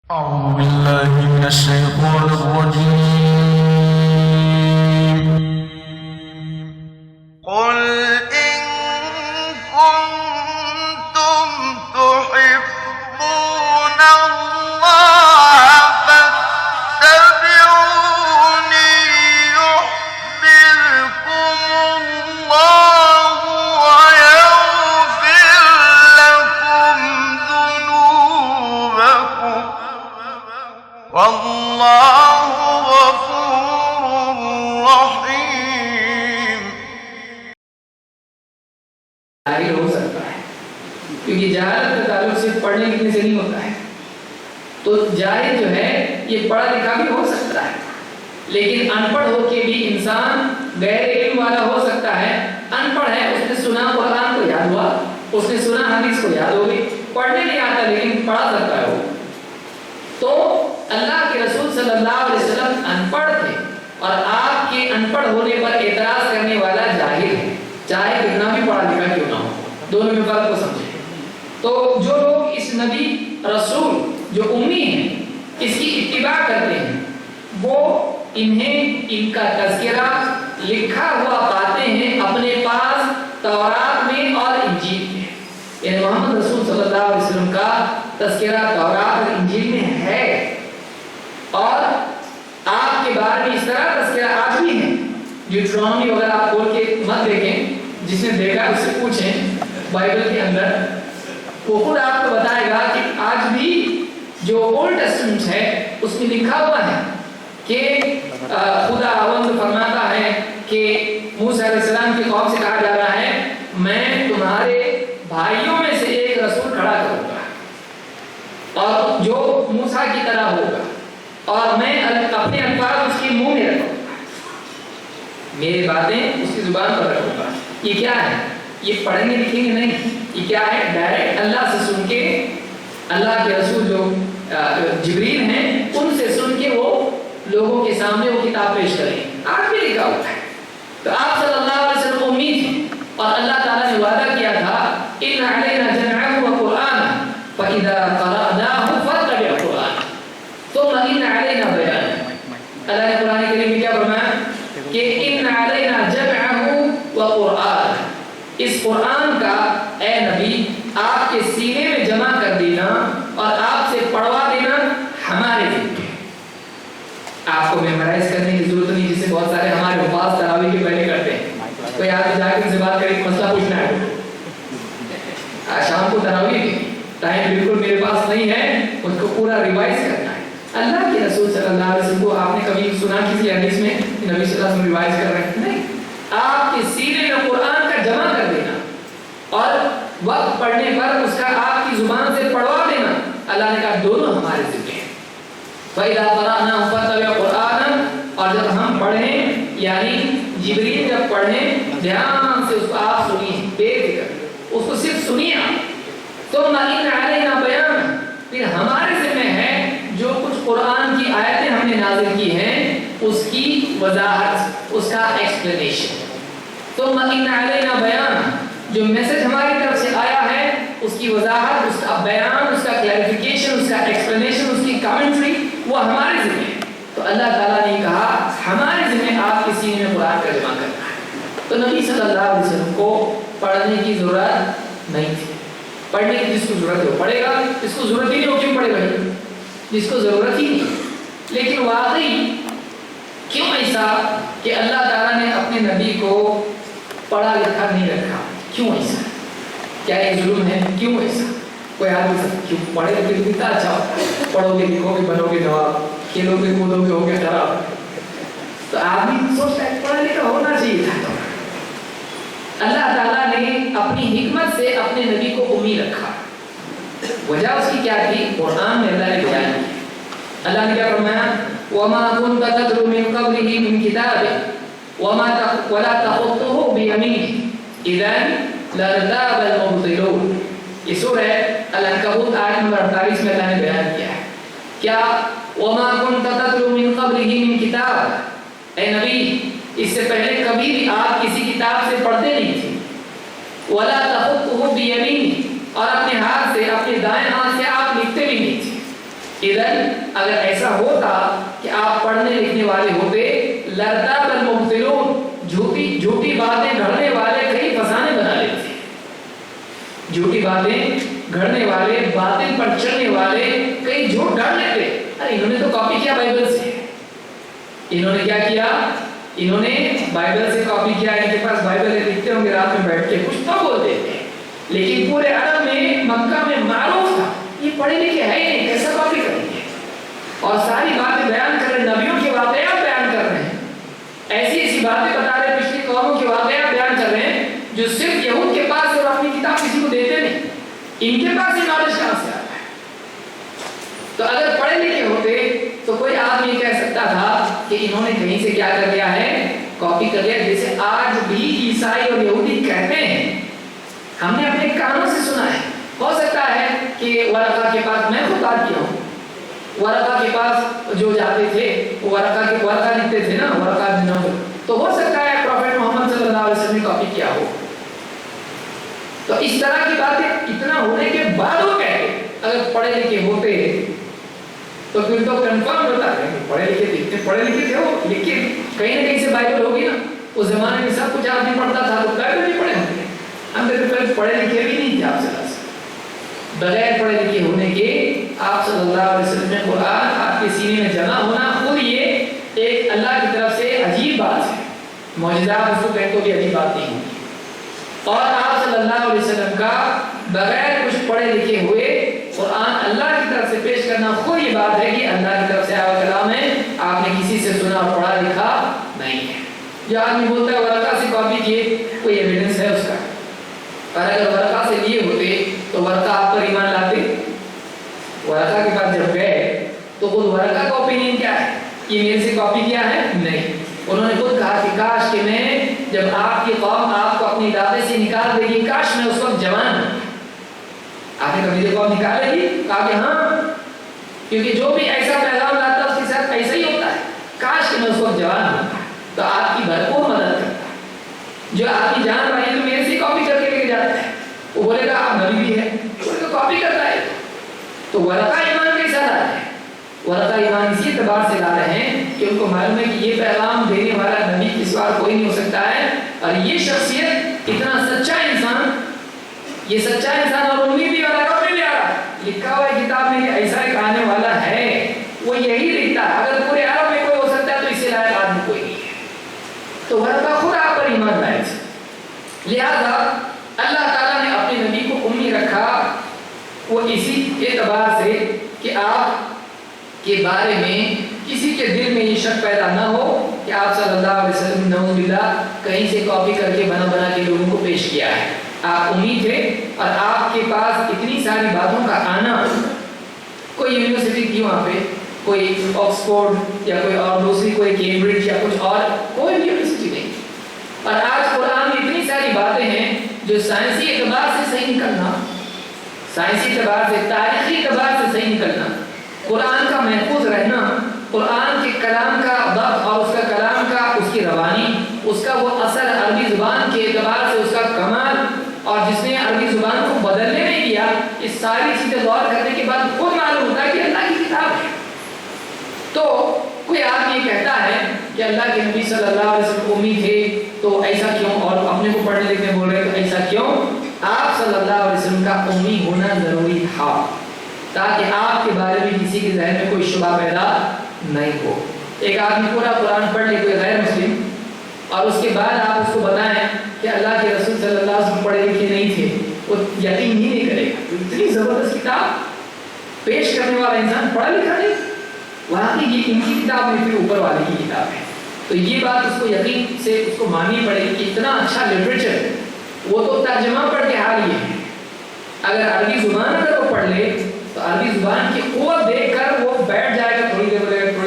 أعوذ بالله من الشيطان الرجيم قل إن كنتم تحبون الله فاتبعوني يحببكم الله ويغفر لكم ذنوبكم والله غفور رحيم. جاہل ہو سکتا ہے کیونکہ جہالت کا تعلق صرف پڑھنے لکھنے سے نہیں ہوتا ہے. تو جاہل جو ہے یہ پڑھا لکھا بھی ہو سکتا ہے لیکن ان پڑھ ہو کے بھی انسان غیر علم والا ہو سکتا ہے. ان پڑھ ہے، اس نے سنا قرآن کو یاد ہوا، اس نے سنا حدیث کو یاد ہو گئی، پڑھنے نہیں آتا لیکن پڑھا سکتا ہے وہ. تو اللہ کے رسول صلی اللہ علیہ وسلم ان پڑھ تھے اور آپ کے ان پڑھ ہونے پر اعتراض کرنے والا جاہل ہے، چاہے کتنا بھی پڑھا لکھا کیوں نہ ہو. دونوں میں فرق کو سمجھیں. تو جو لوگ اس نبی رسول جو امی ہیں اس کی اتباع کرتے ہیں وہ انہیں ان کا تذکرہ لکھا ہوا پاتے ہیں اپنے پاس تورات میں اور انجیل میں. یعنی محمد رسول صلی اللہ علیہ وسلم کا تذکرہ تورات اور انجیل میں ہے اور آپ کے بارے میں اس طرح تذکرہ آج بھی ہے. ڈیوٹرانومی وغیرہ آپ کھول کے مت دیکھیں، جس نے دیکھا اس سے پوچھیں بائبل کے اندر، وہ خود آپ کو بتائے گا کہ آج بھی جو اولڈ ٹیسٹمنٹ ہے اس میں لکھا ہوا ہے کہ خدا خداوند فرماتا ہے کہ موسیٰ علیہ السلام کی قوم سے کہا جا رہا ہے میں تمہارے بھائیوں میں سے ایک رسول کھڑا کروں گا اور جو موسیٰ کی طرح ہوگا اور میں اپنے الفاظ اس کے منہ میں رکھوں گا، میری باتیں اس کی زبان پر رکھوں گا. یہ کیا ہے؟ یہ پڑھیں گے لکھیں گے نہیں، یہ کیا ہے؟ ڈائریکٹ اللہ سے سن کے، اللہ کے رسول جو جبریل ہیں ان سے سن کے وہ لوگوں کے سامنے وہ کتاب پیش کریں. آج بھی لکھا ہوتا ہے. تو آپ صلی اللہ علیہ وسلم امید تھے اور اللہ تعالیٰ نے وعدہ کیا تھا ان علینا جمعہ وقرآن فاذا قرأناه فاتبع قرآن ثم ان علینا بیان. اللہ نے قرآن کریم میں کیا فرمایا کہ ان علینا جمعہ وقرآن، اس قرآن کا اے نبی آپ کے سینے میں جمع کر دینا اور آپ سے پڑھوا دینا ہمارے ذمہ. آپ کو میمورائز کرنے کی ضرورت نہیں جسے بہت سارے ہمارے حفاظ تراویح کے پہلے کرتے ہیں. کوئی آگے جا کے ان سے بات کرے کہ مسئلہ پوچھنا ہے، شام کو تراویح کی ٹائم بالکل میرے پاس نہیں ہے، اس کو پورا ریوائز کرنا ہے. اللہ کے رسول صلی اللہ علیہ وسلم کو آپ نے کبھی سنا کسی حدیث میں کہ نبی صلی اللہ علیہ وسلم ریوائز کر رہے ہیں؟ نہیں. آپ کے سینے میں قرآن کا جمع کر دینا اور وقت پڑھنے پر اس کا آپ کی زبان سے پڑھوا دینا، اللہ نے کہا دونوں ہمارے ذمہ ہیں. فَإِذَا قَرَأْنَاهُ فَاتَّبِعْ قُرْآنًا، اور جب ہم پڑھیں یعنی جبریل جب پڑھیں دھیان سے اس کو آپ سنیے، بے فکر اس کو صرف سنیے آپ. ثُمَّ إِنَّ عَلَيْنَا بَيَانًا، پھر ہمارے ذمہ ہے جو کچھ قرآن کی آیتیں ہم نے نازل کی ہیں اس کی وضاحت، اس کا ایکسپلینیشن. ثُمَّ إِنَّ عَلَيْنَا بَيَانًا، جو میسج ہماری طرف سے آیا ہے اس کی وضاحت، اس کا بیان، اس کا کلیریفیکیشن، اس کا ایکسپلینیشن، اس کی کامنٹری وہ ہمارے ذمہ ہے. تو اللہ تعالیٰ نے کہا ہمارے ذمہ آپ کے سینے میں قرآن کا جمع کرنا ہے. تو نبی صلی اللہ علیہ وسلم کو پڑھنے کی ضرورت نہیں تھی. پڑھنے کی جس کو ضرورت ہے وہ پڑھے گا، جس کو ضرورت ہی نہیں وہ کیوں پڑھے گا؟ جس کو ضرورت ہی نہیں. لیکن واقعی کیوں ایسا کہ اللہ تعالیٰ نے اپنے نبی کو پڑھا لکھا نہیں رکھا؟ کیوں ایسا؟ کیا ایک ظلم ہے؟ کیوں ایسا؟ کوئی آدمی کیوں پڑھے لکھے تو کتنا اچھا ہوتا ہے، پڑھو گے لکھو گے بنو گے نواب، کھیلو گے کودو گے ہو گے خراب. تو آدمی سوچتا ہے پڑھا لکھا ہونا چاہیے تھا. اللہ تعالیٰ نے اپنی حکمت سے اپنے نبی کو امی رکھا. وجہ اس کی کیا تھی؟ قرآن میں اللہ نے بیان کی. اللہ نے کیا فرمایا وَمَا كُنْتَ تَتْلُو مِنْ قَبْلِهِ مِنْ كِتَابٍ وَلَا تَخُطُّهُ بِيَمِينِكَ إِذًا لَارْتَابَ الْمُبْطِلُونَ. یہ سورہ العنکبوت آیت نمبر 48 میں اللہ نے بیان کیا ہے. کیا وَمَا كُنْتَ تَتْلُو مِنْ قَبْلِهِ مِنْ كِتَابٍ، اے نبی اس سے پہلے کبھی بھی آپ کسی کتاب سے پڑھتے نہیں تھے. وَلَا تَخُطُّهُ بِيَمِينِكَ، اور اپنے ہاتھ سے اپنے دائیں ہاتھ سے آپ لکھتے بھی نہیں تھے. ادھر اگر ایسا ہوتا کہ آپ پڑھنے لکھنے والے ہوتے لرتاب المبطلون، جھوٹی باتیں گھڑنے والے کئی فسانے بنا لیتے، جھوٹی باتیں گھڑنے والے، باطل پر چلنے والے کئی جھوٹ گھڑ لیتے. ارے انہوں نے تو کاپی کیا بائبل سے، انہوں نے کیا کیا، انہوں نے بائبل سے کاپی کیا، ان کے پاس بائبل ہے، لکھتے ہوں گے رات میں بیٹھ کے کچھ تو بولتے تھے، لیکن پورے عرب میں مکہ میں معروف تھا یہ پڑھے لکھے ہے ہی نہیں، کیسا کاپی کریں گے، اور ساری باتیں بیان کر رہے ہیں، نبیوں کے واقعات بیان کر رہے ہیں، ایسی ایسی باتیں بتا رہے ہیں، پچھلی قوموں کے واقعات بیان کر رہے ہیں جو صرف یہود کے پاس اور اپنی کتاب کسی کو دیتے نہیں، ان کے پاس یہ نالج کہاں سے آتا ہے. تو اگر پڑھے لکھے ہوتے تو کوئی آدمی کہہ سکتا تھا کہ انہوں نے کہیں سے کیا کر لیا ہے، کاپی کر لیا، جیسے آج بھی عیسائی اور یہودی کہتے ہیں، ہم نے اپنے کانوں سے سنا ہے. ہو سکتا ہے کہ ورقہ کے پاس، میں خود بات کیا ہوں، ورقہ کے پاس جو جاتے تھے وہ ورقہ لکھتے تھے نا، ورقہ نمبر، تو ہو سکتا ہے پروفیٹ محمد صلی اللہ علیہ وسلم نے کاپی کیا ہو. تو اس طرح کی باتیں اتنا ہونے کے بعد وہ کہتے اگر پڑھے لکھے ہوتے تو پھر تو کنفرم ہوتا ہے کہ پڑھے لکھے تھے وہ، لیکن کہیں نہ کہیں سے بائبل ہوگی نا. اس زمانے میں سب کچھ آدمی پڑھتا تھا تو بائبل نہیں پڑھے ہوتے، ہم تو پڑھے لکھے بھی نہیں تھے. آپ سے بغیر پڑھے لکھے ہونے کے آپ صلی اللہ علیہ وسلم میں قرآن آپ کے سینے میں جمع ہونا خود یہ ایک اللہ کی طرف سے عجیب بات ہے. معجزات اس کو کہیں تو بھی عجیب بات نہیں ہوگی. اور آپ صلی اللہ علیہ وسلم کا بغیر کچھ پڑھے لکھے ہوئے قرآن اللہ کی طرف سے پیش کرنا خود یہ بات ہے کہ اللہ کی طرف سے آیا کلام ہے، آپ نے کسی سے سنا پڑھا لکھا نہیں ہے. جو آدمی بولتا ہے ورقہ سے کاپی کیے، کوئی ایویڈنس ہے اس کا؟ اور اگر ورقہ سے لیے ہوتے تو ورقہ آپ پر ایمان لاتے؟ ورقہ کے پاس جب گئے تو خود ورقہ کا اوپینین کیا ہے، یہ میرے سے کاپی کیا ہے؟ نہیں. انہوں نے خود کہا کہ کاش کہ میں جب آپ کی قوم آپ کو اپنی دادے سے نکال دے گی، کاش میں اس وقت جوان ہوں. آپ نے کبھی قوم نکالے گی؟ کہا کہ ہاں، کیونکہ جو بھی ایسا پیغام لاتا ہے اس کے ساتھ ایسا ہی ہوتا ہے، کاش کہ میں اس وقت جوان ہوں. تو آپ کی بھرپور مدد کرتا ہے. جو آپ کی جان بھائی تو میرے سے کاپی کر کے لے کے جاتا ہے، وہ بولے گا آپ نبی بھی ہے، وہ تو کاپی کرتا ہے. تو ورقہ ایمان کیسا لاتا ہے؟ ورقہ ایمان اسی اعتبار سے لا رہے ہیں کہ ان کو معلوم ہے کہ یہ پیغام دینے والا نبی کے سوا کوئی نہیں ہو سکتا ہے، اور یہ شخصیت اتنا سچا انسان، یہ سچا انسان اور امید بھی والا کبھی بھی آ رہا لکھا ہوا ہے کتاب میں کہ ایسا ایک آنے والا ہے، وہ یہی لکھتا ہے. اگر پورے عرب میں کوئی ہو سکتا ہے تو اس سے لائق آدمی کوئی نہیں ہے. تو ورقہ خود آپ پر ایمان لائے تھے. لہذا اللہ تعالیٰ نے اپنے نبی کو امی رکھا وہ اسی اعتبار سے کہ آپ کے بارے میں کسی کے دل میں یہ شک پیدا نہ ہو کہ آپ صلی اللہ علیہ وسلم نعوذ باللہ کہیں سے کاپی کر کے بنا کے لوگوں کو پیش کیا ہے. آپ امید تھے اور آپ کے پاس اتنی ساری باتوں کا آنا، کوئی یونیورسٹی کی وہاں پہ کوئی آکسفورڈ یا کوئی اور دوسری کوئی کیمبرج یا کچھ اور کوئی یونیورسٹی نہیں. اور آج قرآن میں اتنی ساری باتیں ہیں جو سائنسی اعتبار سے صحیح نکلنا، سائنسی اعتبار سے، تاریخی اعتبار سے صحیح نکلنا، قرآن کا محفوظ رہنا، قرآن کے کلام کا ضبط اور اس کا کلام کا اس کی روانی، اس کا وہ اثر عربی زبان کے اعتبار سے اس کا کمال، اور جس نے عربی زبان کو بدلنے نہیں دیا، اس ساری چیزیں غور کرنے کے بعد خود معلوم ہوتا ہے کہ اللہ کی کتاب ہے. تو کوئی آدمی یہ کہتا ہے کہ اللہ کے نبی صلی اللہ علیہ وسلم امید تھے تو ایسا کیوں، اور اپنے کو پڑھنے لکھنے بول رہے تو ایسا کیوں؟ آپ صلی اللہ علیہ وسلم کا امی ہونا ضروری تھا تاکہ آپ کے بارے میں کسی کے ذہن میں کوئی شبہ پیدا نہیں ہو. ایک آدمی پورا قرآن پڑھ لے کوئی غیر مسلم، اور اس کے بعد آپ اس کو بتائیں کہ اللہ کے رسول صلی اللہ علیہ وسلم پڑھے لکھے نہیں تھے، وہ یقین ہی نہیں کرے گا. اتنی زبردست کتاب پیش کرنے والا انسان پڑھا لکھا نہیں، وہاں کی یہ ان کی کتاب نہیں، پھر اوپر والے کی کتاب ہے. تو یہ بات اس کو یقین سے اس کو ماننی پڑے گی کہ اتنا اچھا لٹریچر، وہ تو ترجمہ پڑھ کے حال یہ ہے. اگر عربی زبان اگر وہ پڑھ لے تو عربی زبان کی قوت دیکھ کر وہ بیٹھ جائے گا، تھوڑی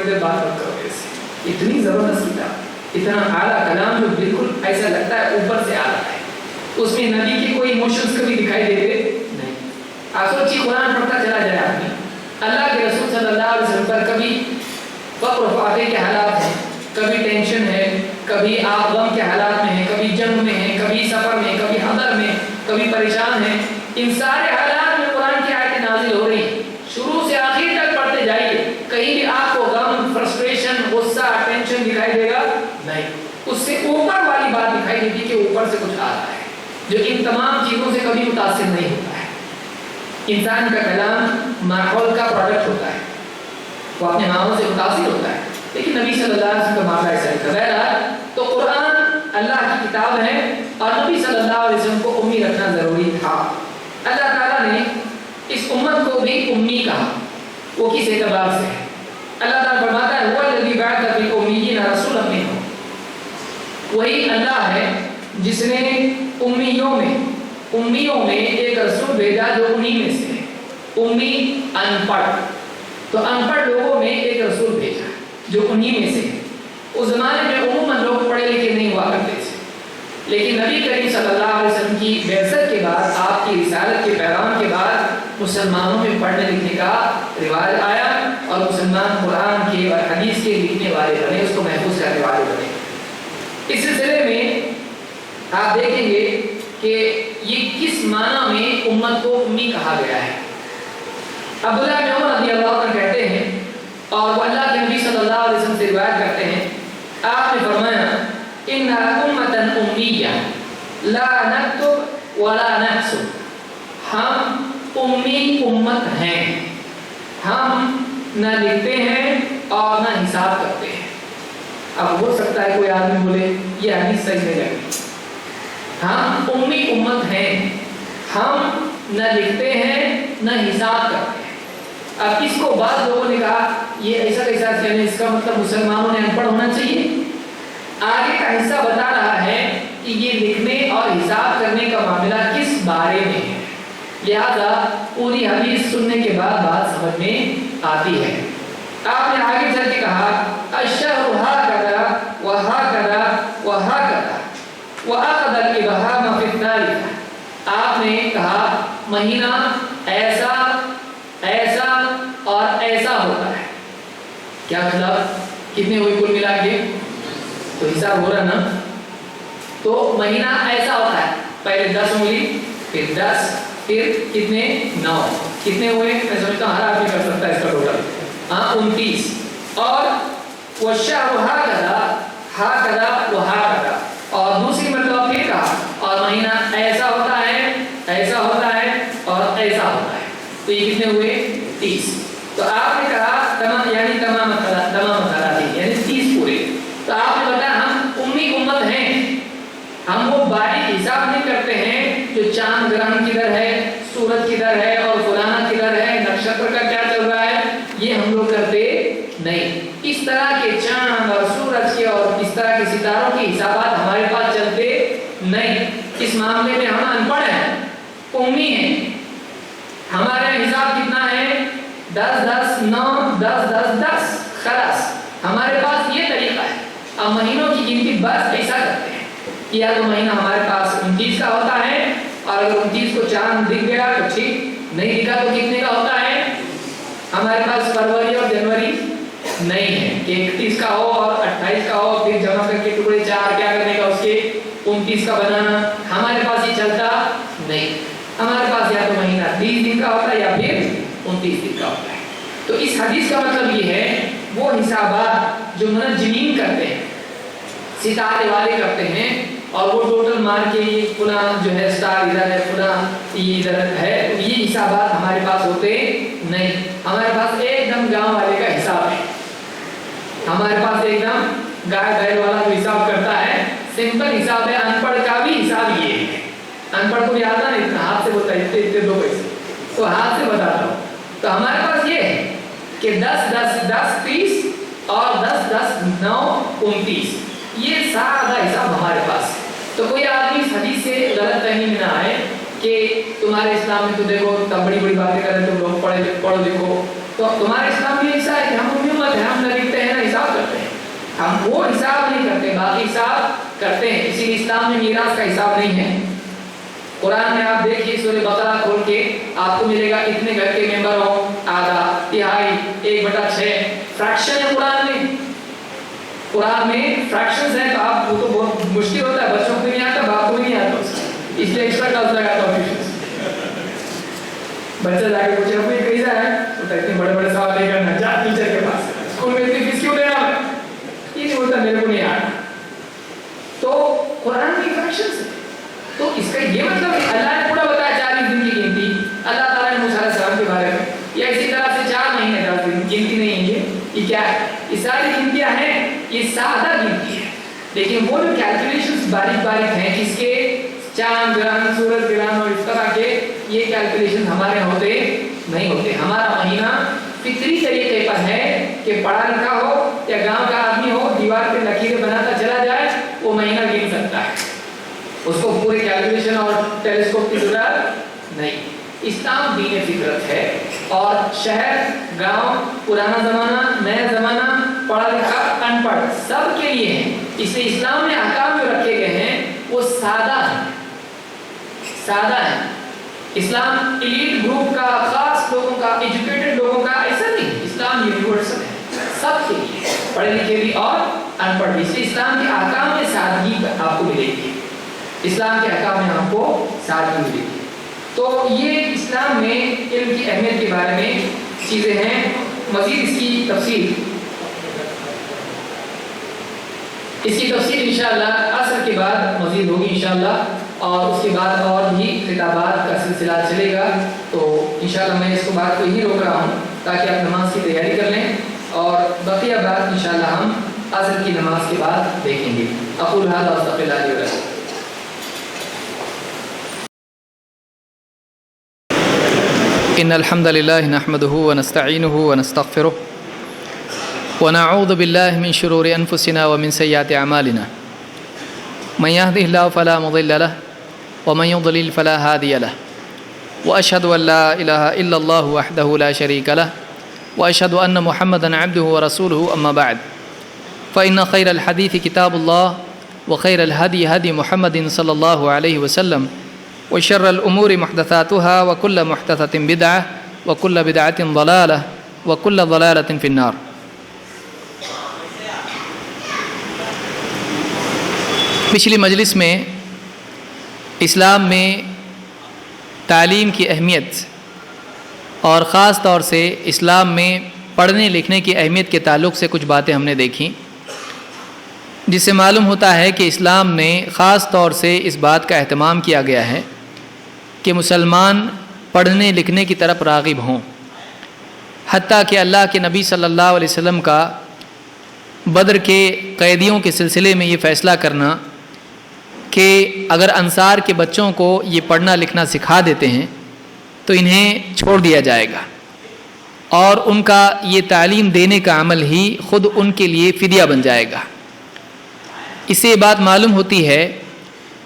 دیر بات مت کرو. ایسے اتنی زبردست کتاب، اتنا اعلیٰ کلام جو بالکل ایسا لگتا ہے اوپر سے آ رہا ہے. اس میں نبی کے کوئی ایموشنز کبھی دکھائی دیتے نہیں. آپ سوچیے قرآن پڑھتا چلا جائے آدمی، اللہ کے رسول صلی اللہ علیہ وسلم پر کبھی فقر و فاقے کے حالات ہیں، کبھی ٹینشن ہے، کبھی آپ غم کے حالات میں ہیں، کبھی جنگ میں ہیں، کبھی سفر میں، کبھی حضر میں، کبھی پریشان ہیں. ان سارے حالات میں قرآن کی آیتیں نازل ہو رہی ہیں، شروع سے آخر تک پڑھتے اس سے اوپر والی بات دکھائی دیتی کہ اوپر سے کچھ آ رہا ہے جو ان تمام چیزوں سے کبھی متاثر نہیں ہوتا ہے۔ انسان کا کلام ماحول کا پروڈکٹ ہوتا ہے، وہ اپنے ماحول سے متاثر ہوتا ہے، لیکن نبی صلی اللہ علیہ وسلم کا معاملہ ایسا نہیں تھا۔ تو قرآن اللہ کی کتاب ہے اور نبی صلی اللہ علیہ وسلم کو امی رکھنا ضروری تھا۔ اللہ تعالیٰ نے اس امت کو بھی امی کہا، وہ کس اعتبار سے ہے؟ اللہ تعالیٰ فرماتا ہے هو الذی بعث فی الامیین رسولا منہم، وہی اللہ ہے جس نے امیوں میں ایک رسول بھیجا جو انہی میں سے ہے۔ امی ان پڑھ، تو ان پڑھ لوگوں میں ایک رسول بھیجا جو انہی میں سے ہے۔ اس زمانے میں عموماً لوگ پڑھے لکھے نہیں ہوا کرتے تھے، لیکن نبی کریم صلی اللہ علیہ وسلم کی بعثت کے بعد، آپ کی رسالت کے پیغام کے بعد مسلمانوں میں پڑھنے لکھنے کا رواج آیا اور مسلمان قرآن کے اور حدیث کے لکھنے والے بنے، اس کو محفوظ کرنے والے بنے۔ اس سلسلے میں آپ دیکھیں گے کہ یہ کس معنی میں امت کو امی کہا گیا ہے۔ عبداللہ بن عمر رضی اللہ عنہ کہتے ہیں اور وہ اللہ کے نبی صلی اللہ علیہ وسلم سے روایت کرتے ہیں، آپ نے فرمایا انہا امتا امیہ لا نکتب ولا نحسب، ہم امی امت ہیں، ہم نہ لکھتے ہیں اور نہ حساب کرتے ہیں۔ اب ہو سکتا ہے کوئی آدمی بولے یہ حدیث صحیح نہیں لگتی، ہم امی امت ہیں، ہم نہ لکھتے ہیں نہ حساب کرتے ہیں۔ اب اس کو بعض لوگوں نے کہا یہ ایسا کیسا کہنے، اس کا مطلب مسلمانوں نے ان پڑھ ہونا چاہیے۔ آگے کا حصہ بتا رہا ہے کہ یہ لکھنے اور حساب کرنے کا معاملہ کس بارے میں ہے، لہذا پوری حدیث سننے کے بعد بات سمجھ میں آتی ہے۔ آپ نے آگے چل کے کہا الشہر ہاکذا وہاکذا وہاکذا وأخذ الإبهام في الثالثة، آپ نے کہا مہینہ ایسا ایسا اور ایسا ہوتا ہے۔ کیا مطلب؟ کتنے ہوئے کل ملا کے؟ تو حساب ہو رہا نا، تو مہینہ ایسا ہوتا ہے، پہلے 10 انگلی، پھر 10، پھر کتنے 9، کتنے ہوئے؟ میں سمجھتا ہوں ہر آدمی کر سکتا ہے اس کا ٹوٹل 29۔ اور والشہر ہاکذا ہاکذا وہاکذا، اور دوسری مرتبہ پھر کہا اور مہینہ ایسا ہوتا ہے ایسا ہوتا ہے اور ایسا ہوتا ہے، تو یہ کتنے ہوئے 30۔ تو آپ نے کہا تمام یعنی تمام 30 یعنی 30 پورے۔ تو آپ نے بتایا ہم امی امت ہیں، ہم وہ باریک حساب نہیں کرتے ہیں جو چاند گرہن کدھر ہے، سورج کدھر ہے اور فلانا کدھر ہے، نکشتر کا کیا چل رہا ہے، یہ ہم لوگ کرتے نہیں۔ اس طرح کے چاند اور سورج کے اور اس طرح کے ستاروں کے حسابات ہمارے پاس چلتے نہیں۔ اس معاملے میں ہم ان پڑھ ہیں، امی ہیں۔ ہمارے حساب کتنا ہے؟ 10 10 9 10 10 10 خلاص، ہمارے پاس یہ طریقہ ہے۔ اب مہینوں کی گنتی بس ایسا کرتے ہیں، یا تو مہینہ ہمارے پاس 29 کا ہوتا ہے، اور اگر 29 کو چاند دکھ گیا تو ٹھیک، نہیں دکھا تو کتنے کا ہوتا ہے؟ ہمارے پاس فروری اور جنوری نہیں ہے کہ 31 کا ہو اور 28 کا ہو، پھر جمع کر کے ٹکڑے 4 کیا کرنے کا اس کے 29 کا بنانا، ہمارے پاس یہ چلتا نہیں۔ ہمارے پاس یا تو مہینہ 30 دن کا ہوتا ہے یا پھر 29 دن کا ہوتا ہے۔ تو اس حدیث کا مطلب یہ ہے وہ حسابات جو منجمین کرتے ہیں، ستارے والے کرتے ہیں، اور وہ ٹوٹل مار کے یہ فلاں جو ہے سٹار ادھر ہے، فلاں یہ ادھر ہے، یہ حسابات ہمارے پاس ہوتے نہیں۔ ہمارے پاس ایک دم گاؤں والے کا حساب ہے، ہمارے پاس ایک دم گائے بیل والا جو حساب کرتا ہے سمپل حساب ہے۔ ان پڑھ کا بھی حساب یہ ہے، ان پڑھ کو بھی آتا نہیں، اتنا ہاتھ سے بولتا ہے اتنے 2 پیسے، تو ہاتھ سے بتاتا ہوں۔ تو ہمارے پاس یہ ہے کہ 10 10 10 30 اور 10 10 9 29، یہ سادہ حساب ہمارے پاس۔ تو کوئی آدمی اس حدیث سے غلط فہمی میں نہ آئے کہ تمہارے اسلام میں تو دیکھو تب بڑی بڑی باتیں کریں، تم لوگ پڑھو لکھو، تو تمہارے اسلام میں ایسا ہے کہ ہم امی امت ہیں، ہم نہ لکھتے ہیں نہ حساب کرتے ہیں، ہم وہ حساب نہیں کرتے، باقی حساب کرتے ہیں۔ اسی لیے اسلام میں میراث کا حساب نہیں ہے۔ قرآن میں آپ دیکھیے سورہ بقرہ کھول کے آپ کو ملے گا اتنے گھر کے ممبر ہوں، آدھا تہائی 1/6 فریکشن ہے قرآن میں فریکشنز ہیں، تو آپ وہ تو بہت مشکل ہوتا ہے، بچوں کو بھی نہیں آتا، باپ کو بھی نہیں آتا، اس لیے ایکسٹرا کلاس لگاتا ہوں ٹیوشن۔ بچہ جا کے پوچھے ابو یہ کیسا ہے، تو اتنے بڑے بڑے سوال نہیں کرنا، جا ٹیچر کے پاس، اسکول میں اتنی فیس کیوں دے رہا ہے، یہ نہیں ہوتا، میرے کو نہیں آتا۔ کیا ہے؟ یہ ساری گنتیاں ہیں، یہ سادہ گنتی ہے، لیکن وہ جو کیلکولیشنز باریک باریک ہیں جس کے چاند گرہن سورج گرہن اور اس طرح کے یہ کیلکولیشن ہمارے ہوتے نہیں ہوتے. ہمارا مہینہ فطری طریقے پر ہے کہ پڑھا لکھا ہو یا گاؤں کا آدمی ہو دیوار پہ لکیریں بناتا چلا جائے وہ مہینہ گن سکتا ہے، اس کو پورے کیلکولیشن اور ٹیلیسکوپ کی ضرورت نہیں. اسلام دین فطرت ہے اور شہر گاؤں پرانا زمانہ نیا زمانہ پڑھا لکھا ان پڑھ سب کے لیے ہیں. اس لیے اسلام میں احکام جو رکھے گئے ہیں وہ سادہ ہیں، سادہ ہیں. اسلام ایلیٹ گروپ کا، خاص لوگوں کا، ایجوکیٹڈ لوگوں کا ایسا نہیں. اسلام یونیورسل ہے، سب کے لیے، پڑھے لکھے بھی اور ان پڑھ بھی. اس لیے اسلام کے احکام میں سادگی آپ کو ملے گی، اسلام کے احکام میں آپ کو سادگی ملے گی. تو یہ اسلام میں علم کی اہمیت کے بارے میں چیزیں ہیں. مزید اس کی تفصیل انشاءاللہ عصر کے بعد مزید ہوگی انشاءاللہ، اور اس کے بعد اور بھی خطابات کا سلسلہ چلے گا. تو انشاءاللہ میں اس کو بات کو یہی روک رہا ہوں تاکہ آپ نماز کی تیاری کر لیں، اور بقیہ بات انشاءاللہ ہم عصر کی نماز کے بعد دیکھیں گے. اقول ھذا واستغفر اللہ لي ولکم. إن الحمد لله نحمده ونستعينه ونستغفره ونعوذ بالله من شرور أنفسنا ومن سيئات أعمالنا من يهده الله فلا مضل له ومن يضلل فلا هادي له وأشهد أن لا إله إلا الله وحده لا شريك له وأشهد أن محمدا عبده ورسوله أما بعد فإن خير الحديث كتاب الله وخير الهدي هدي محمد صلى الله عليه وسلم وشر الأمور محدثاتها وكل محدثة بدعة وكل بدعة ضلالة وكل ضلالة في النار. پچھلی مجلس میں اسلام میں تعلیم کی اہمیت اور خاص طور سے اسلام میں پڑھنے لکھنے کی اہمیت کے تعلق سے کچھ باتیں ہم نے دیکھیں، جس سے معلوم ہوتا ہے کہ اسلام نے خاص طور سے اس بات کا اہتمام کیا گیا ہے کہ مسلمان پڑھنے لکھنے کی طرف راغب ہوں. حتیٰ کہ اللہ کے نبی صلی اللہ علیہ وسلم کا بدر کے قیدیوں کے سلسلے میں یہ فیصلہ کرنا کہ اگر انصار کے بچوں کو یہ پڑھنا لکھنا سکھا دیتے ہیں تو انہیں چھوڑ دیا جائے گا، اور ان کا یہ تعلیم دینے کا عمل ہی خود ان کے لیے فدیہ بن جائے گا. اس سے یہ بات معلوم ہوتی ہے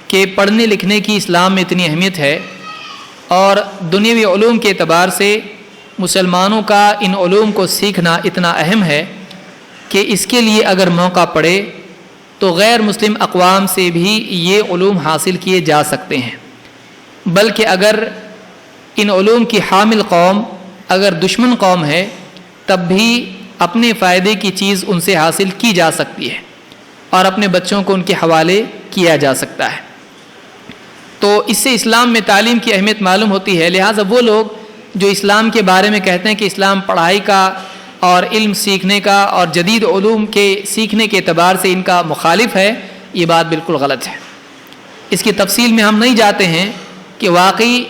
کہ پڑھنے لکھنے کی اسلام میں اتنی اہمیت ہے، اور دنیاوی علوم کے اعتبار سے مسلمانوں کا ان علوم کو سیکھنا اتنا اہم ہے کہ اس کے لیے اگر موقع پڑے تو غیر مسلم اقوام سے بھی یہ علوم حاصل کیے جا سکتے ہیں. بلکہ اگر ان علوم کی حامل قوم اگر دشمن قوم ہے تب بھی اپنے فائدے کی چیز ان سے حاصل کی جا سکتی ہے اور اپنے بچوں کو ان کے حوالے کیا جا سکتا ہے. تو اس سے اسلام میں تعلیم کی اہمیت معلوم ہوتی ہے. لہٰذا وہ لوگ جو اسلام کے بارے میں کہتے ہیں کہ اسلام پڑھائی کا اور علم سیکھنے کا اور جدید علوم کے سیکھنے کے اعتبار سے ان کا مخالف ہے، یہ بات بالکل غلط ہے. اس کی تفصیل میں ہم نہیں جاتے ہیں کہ واقعی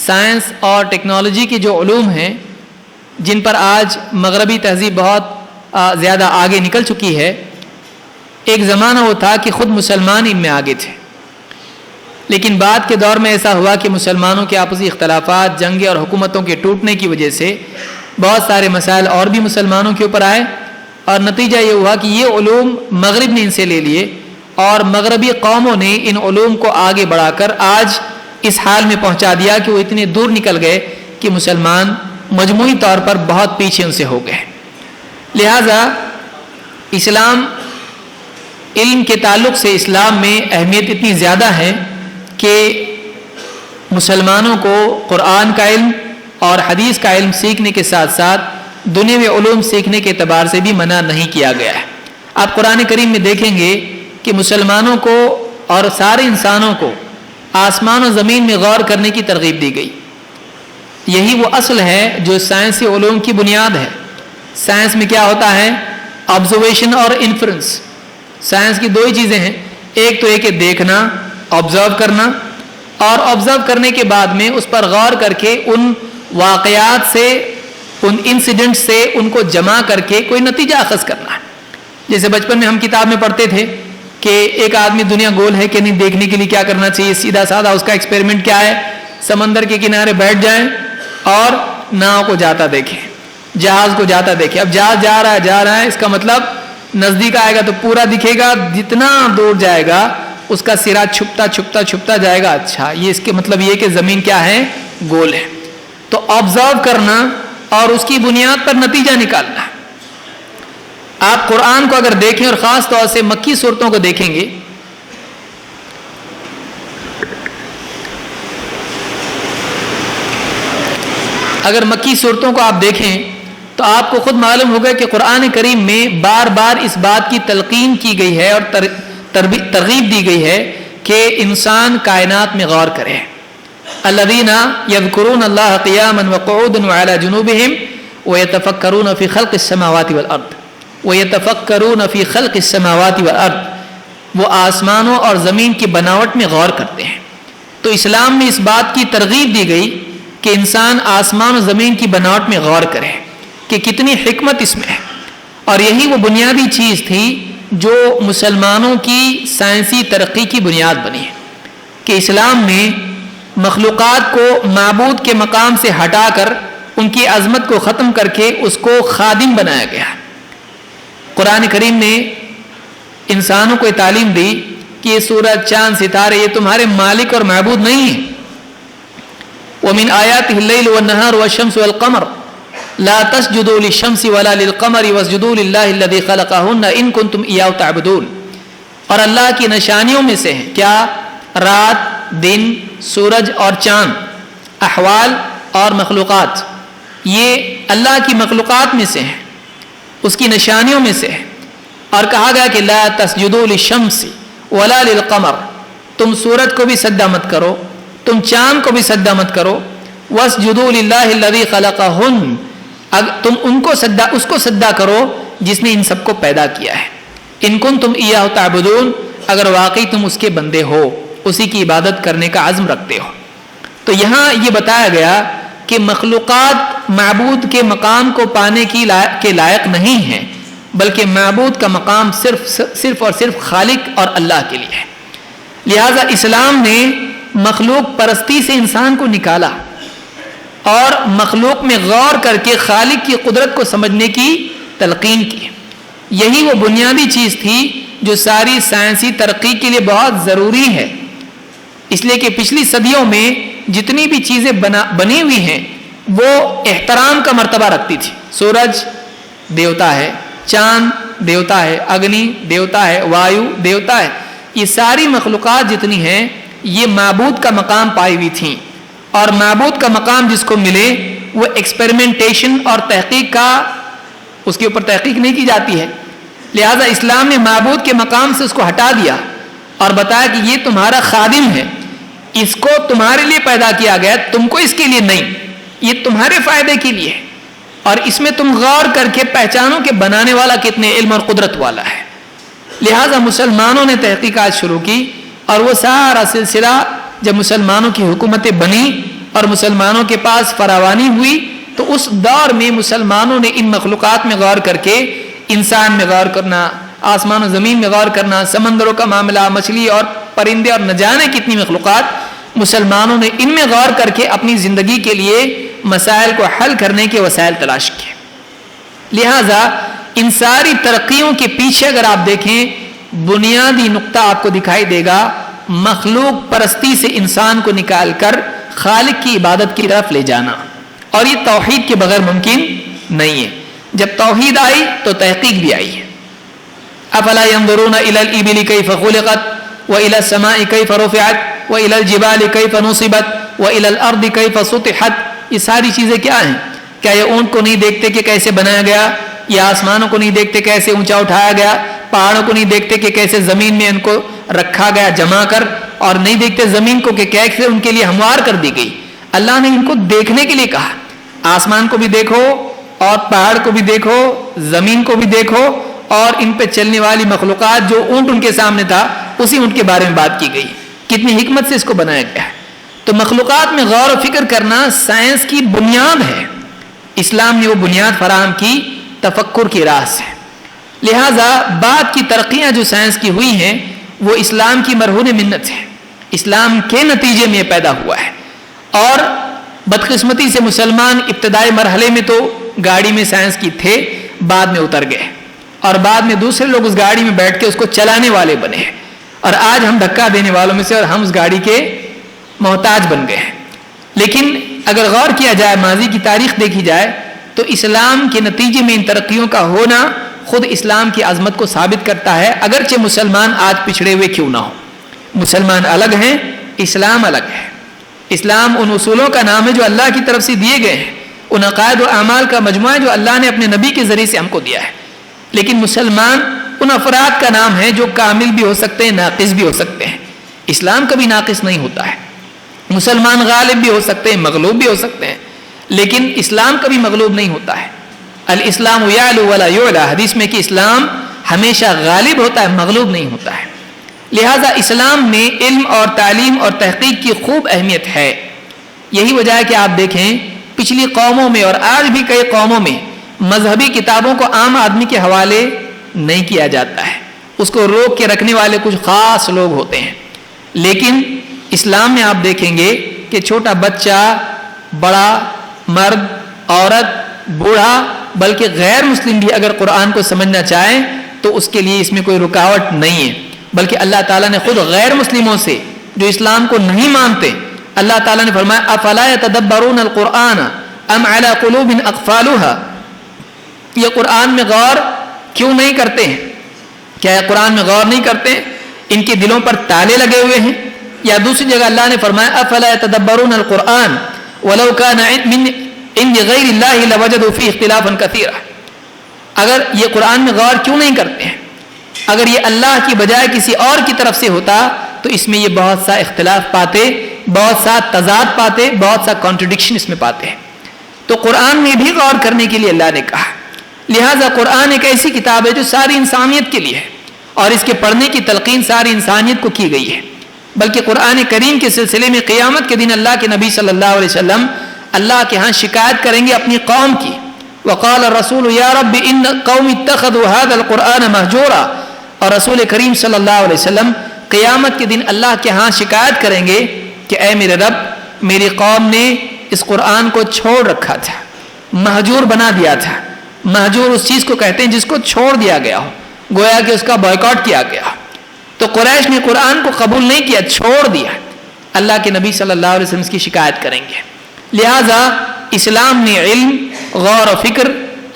سائنس اور ٹیکنالوجی کے جو علوم ہیں جن پر آج مغربی تہذیب بہت زیادہ آگے نکل چکی ہے، ایک زمانہ وہ تھا کہ خود مسلمان ان میں آگے تھے، لیکن بعد کے دور میں ایسا ہوا کہ مسلمانوں کے آپسی اختلافات، جنگیں اور حکومتوں کے ٹوٹنے کی وجہ سے بہت سارے مسائل اور بھی مسلمانوں کے اوپر آئے، اور نتیجہ یہ ہوا کہ یہ علوم مغرب نے ان سے لے لیے، اور مغربی قوموں نے ان علوم کو آگے بڑھا کر آج اس حال میں پہنچا دیا کہ وہ اتنے دور نکل گئے کہ مسلمان مجموعی طور پر بہت پیچھے ان سے ہو گئے. لہٰذا اسلام علم کے تعلق سے اسلام میں اہمیت اتنی زیادہ ہے کہ مسلمانوں کو قرآن کا علم اور حدیث کا علم سیکھنے کے ساتھ ساتھ دنیاوی علوم سیکھنے کے اعتبار سے بھی منع نہیں کیا گیا ہے. آپ قرآن کریم میں دیکھیں گے کہ مسلمانوں کو اور سارے انسانوں کو آسمان و زمین میں غور کرنے کی ترغیب دی گئی. یہی وہ اصل ہے جو سائنسی علوم کی بنیاد ہے. سائنس میں کیا ہوتا ہے؟ آبزرویشن اور انفرنس. سائنس کی دو ہی چیزیں ہیں، ایک تو ایک دیکھنا، آبزرو کرنا، اور آبزرو کرنے کے بعد میں اس پر غور کر کے ان واقعات سے ان انسیڈنٹ سے ان کو جمع کر کے کوئی نتیجہ اخذ کرنا ہے. جیسے بچپن میں ہم کتاب میں پڑھتے تھے کہ ایک آدمی دنیا گول ہے کہ نہیں دیکھنے کے لیے کیا کرنا چاہیے, سیدھا سادہ اس کا ایکسپیریمنٹ کیا ہے, سمندر کے کنارے بیٹھ جائیں اور ناؤ کو جاتا دیکھیں, جہاز کو جاتا دیکھیں. اب جہاز جا رہا ہے, اس کا مطلب نزدیک آئے گا تو پورا دکھے گا, جتنا دور جائے گا اس کا سرا چھپتا جائے گا. اچھا, یہ اس کے مطلب یہ کہ زمین کیا ہے, گول ہے. تو آبزرو کرنا اور اس کی بنیاد پر نتیجہ نکالنا. آپ قرآن کو اگر دیکھیں اور خاص طور سے مکی صورتوں کو دیکھیں گے, اگر مکی صورتوں کو آپ دیکھیں تو آپ کو خود معلوم ہوگا کہ قرآن کریم میں بار بار اس بات کی تلقین کی گئی ہے اور ترغیب دی گئی ہے کہ انسان کائنات میں غور کرے. الذین یذکرون اللہ قیاما وقعودا وعلی جنوبہم ویتفکرون فی خلق السماوات والارض وَيَتَفَكَّرُونَ فِي خَلْقِ السَّمَاوَاتِ وَالْأَرْضِ, وہ آسمانوں اور زمین کی بناوٹ میں غور کرتے ہیں. تو اسلام میں اس بات کی ترغیب دی گئی کہ انسان آسمان اور زمین کی بناوٹ میں غور کرے کہ کتنی حکمت اس میں ہے. اور یہی وہ بنیادی چیز تھی جو مسلمانوں کی سائنسی ترقی کی بنیاد بنی ہے کہ اسلام میں مخلوقات کو معبود کے مقام سے ہٹا کر ان کی عظمت کو ختم کر کے اس کو خادم بنایا گیا. قرآن کریم نے انسانوں کو یہ تعلیم دی کہ یہ سورج, چاند, ستارے یہ تمہارے مالک اور معبود نہیں ہیں. وَمِنْ آيَاتِهِ اللَّيْلُ وَالنَّهَارُ وَالشَّمْسُ وَالْقَمَرُ لَا تَسْجُدُوا لِلشَّمْسِ وَلَا لِلْقَمَرِ وَاسْجُدُوا لِلَّهِ الَّذِي خَلَقَهُنَّ إِن كُنتُمْ إِيَّاهُ تَعْبُدُونَ. اور اللہ کی نشانیوں میں سے ہیں کیا, رات, دن, سورج اور چاند, احوال اور مخلوقات, یہ اللہ کی مخلوقات میں سے ہیں, اس کی نشانیوں میں سے ہے. اور کہا گیا کہ لا تسجدوا للشمس ولا للقمر, تم سورج کو بھی سجدہ مت کرو, تم چاند کو بھی سجدہ مت کرو. واسجدوا للہ الذی خلقہن, تم اس کو سجدہ کرو جس نے ان سب کو پیدا کیا ہے. ان کنتم ایاہ تعبدون, اگر واقعی تم اس کے بندے ہو, اسی کی عبادت کرنے کا عزم رکھتے ہو. تو یہاں یہ بتایا گیا کہ مخلوقات معبود کے مقام کو پانے کے لائق نہیں ہیں, بلکہ معبود کا مقام صرف اور صرف خالق اور اللہ کے لیے ہے. لہذا اسلام نے مخلوق پرستی سے انسان کو نکالا اور مخلوق میں غور کر کے خالق کی قدرت کو سمجھنے کی تلقین کی. یہی وہ بنیادی چیز تھی جو ساری سائنسی ترقی کے لیے بہت ضروری ہے. اس لیے کہ پچھلی صدیوں میں جتنی بھی چیزیں بنی ہوئی ہیں وہ احترام کا مرتبہ رکھتی تھی. سورج دیوتا ہے, چاند دیوتا ہے, اگنی دیوتا ہے, وایو دیوتا ہے. یہ ساری مخلوقات جتنی ہیں یہ معبود کا مقام پائی ہوئی تھیں, اور معبود کا مقام جس کو ملے وہ ایکسپیریمنٹیشن اور تحقیق کا, اس کے اوپر تحقیق نہیں کی جاتی ہے. لہذا اسلام نے معبود کے مقام سے اس کو ہٹا دیا اور بتایا کہ یہ تمہارا خادم ہے, اس کو تمہارے لیے پیدا کیا گیا, تم کو اس کے لیے نہیں, یہ تمہارے فائدے کے لیے, اور اس میں تم غور کر کے پہچانو کہ بنانے والا کتنے علم اور قدرت والا ہے. لہذا مسلمانوں نے تحقیقات شروع کی, اور وہ سارا سلسلہ جب مسلمانوں کی حکومتیں بنی اور مسلمانوں کے پاس فراوانی ہوئی تو اس دور میں مسلمانوں نے ان مخلوقات میں غور کر کے, انسان میں غور کرنا, آسمان و زمین میں غور کرنا, سمندروں کا معاملہ, مچھلی اور پرندے اور نہ جانے کتنی مخلوقات, مسلمانوں نے ان میں غور کر کے اپنی زندگی کے لیے مسائل کو حل کرنے کے وسائل تلاش کیے. لہذا ان ساری ترقیوں کے پیچھے اگر آپ دیکھیں بنیادی نقطہ آپ کو دکھائی دے گا, مخلوق پرستی سے انسان کو نکال کر خالق کی عبادت کی طرف لے جانا, اور یہ توحید کے بغیر ممکن نہیں ہے. جب توحید آئی تو تحقیق بھی آئی ہے. افلا ينظرون الى الابل كيف خلقت والى السماء كيف رفعت والى الجبال كيف نصبت والى الارض كيف سطحت. یہ ساری چیزیں کیا ہیں؟ کیا یہ اونٹ کو نہیں دیکھتے کہ کیسے بنایا گیا, یا آسمانوں کو نہیں دیکھتے کیسے اونچا اٹھایا گیا, پہاڑوں کو نہیں دیکھتے کہ کیسے زمین میں ان کو رکھا گیا جمع کر, اور نہیں دیکھتے زمین کو کہ کیسے ان کے لیے ہموار کر دی گئی. اللہ نے ان کو دیکھنے کے لیے کہا, آسمان کو بھی دیکھو اور پہاڑ کو بھی دیکھو, زمین کو بھی دیکھو, اور ان پہ چلنے والی مخلوقات جو اونٹ ان کے سامنے تھا اسی اونٹ کے بارے میں بات کی گئی. کتنی حکمت سے اس کو بنایا گیا ہے. تو مخلوقات میں غور و فکر کرنا سائنس کی بنیاد ہے. اسلام نے وہ بنیاد فراہم کی تفکر کی راہ سے. لہٰذا بعد کی ترقیاں جو سائنس کی ہوئی ہیں وہ اسلام کی مرہون منت ہے، اسلام کے نتیجے میں پیدا ہوا ہے. اور بدقسمتی سے مسلمان ابتدائی مرحلے میں تو گاڑی میں سائنس کی تھے، بعد میں اتر گئے اور بعد میں دوسرے لوگ اس گاڑی میں بیٹھ کے اس کو چلانے والے بنے ہیں، اور آج ہم دھکا دینے والوں میں سے اور ہم اس گاڑی کے محتاج بن گئے ہیں. لیکن اگر غور کیا جائے، ماضی کی تاریخ دیکھی جائے، تو اسلام کے نتیجے میں ان ترقیوں کا ہونا خود اسلام کی عظمت کو ثابت کرتا ہے، اگرچہ مسلمان آج پچھڑے ہوئے کیوں نہ ہو. مسلمان الگ ہیں، اسلام الگ ہے. اسلام ان اصولوں کا نام ہے جو اللہ کی طرف سے دیے گئے ہیں، ان عقائد و اعمال کا مجموعہ جو اللہ نے اپنے نبی کے ذریعے سے ہم کو دیا ہے. لیکن مسلمان ان افراد کا نام ہے جو کامل بھی ہو سکتے ہیں، ناقص بھی ہو سکتے ہیں. اسلام کبھی ناقص نہیں ہوتا ہے. مسلمان غالب بھی ہو سکتے ہیں، مغلوب بھی ہو سکتے ہیں، لیکن اسلام کبھی مغلوب نہیں ہوتا ہے. الاسلام یعلو ولا یعلا، حدیث میں کہ اسلام ہمیشہ غالب ہوتا ہے، مغلوب نہیں ہوتا ہے. لہٰذا اسلام میں علم اور تعلیم اور تحقیق کی خوب اہمیت ہے. یہی وجہ ہے کہ آپ دیکھیں پچھلی قوموں میں اور آج بھی کئی قوموں میں مذہبی کتابوں کو عام آدمی کے حوالے نہیں کیا جاتا ہے، اس کو روک کے رکھنے والے کچھ خاص لوگ ہوتے ہیں. لیکن اسلام میں آپ دیکھیں گے کہ چھوٹا بچہ، بڑا، مرد، عورت، بوڑھا، بلکہ غیر مسلم بھی اگر قرآن کو سمجھنا چاہیں تو اس کے لیے اس میں کوئی رکاوٹ نہیں ہے. بلکہ اللہ تعالیٰ نے خود غیر مسلموں سے جو اسلام کو نہیں مانتے، اللہ تعالیٰ نے فرمایا افلا یتدبرون القرآن ام علی قلوب اقفالها، یہ قرآن میں غور کیوں نہیں کرتے ہیں؟ کیا یہ قرآن میں غور نہیں کرتے ہیں؟ ان کے دلوں پر تالے لگے ہوئے ہیں؟ یا دوسری جگہ اللہ نے فرمایا افلا یتدبرون القرآن ولو كان من عند غیر اللہ لوجدوا فیہ اختلافا کثیرا، اگر یہ قرآن میں غور کیوں نہیں کرتے ہیں؟ اگر یہ اللہ کی بجائے کسی اور کی طرف سے ہوتا تو اس میں یہ بہت سا اختلاف پاتے، بہت سا تضاد پاتے، بہت سا کانٹرڈکشن اس میں پاتے ہیں. تو قرآن میں بھی غور کرنے کے لیے اللہ نے کہا. لہٰذا قرآن ایک ایسی کتاب ہے جو ساری انسانیت کے لیے ہے، اور اس کے پڑھنے کی تلقین ساری انسانیت کو کی گئی ہے. بلکہ قرآن کریم کے سلسلے میں قیامت کے دن اللہ کے نبی صلی اللہ علیہ وسلم اللہ کے ہاں شکایت کریں گے اپنی قوم کی. وقال الرسول یا رب ان قوم اتخذوا هذا القرآن مہجورا، اور رسول کریم صلی اللہ علیہ وسلم قیامت کے دن اللہ کے ہاں شکایت کریں گے کہ اے میرے رب، میری قوم نے اس قرآن کو چھوڑ رکھا تھا، مہجور بنا دیا تھا. مہجور اس چیز کو کہتے ہیں جس کو چھوڑ دیا گیا ہو، گویا کہ اس کا بائیکاٹ کیا گیا. تو قریش نے قرآن کو قبول نہیں کیا، چھوڑ دیا. اللہ کے نبی صلی اللہ علیہ وسلم اس کی شکایت کریں گے. لہٰذا اسلام میں علم، غور و فکر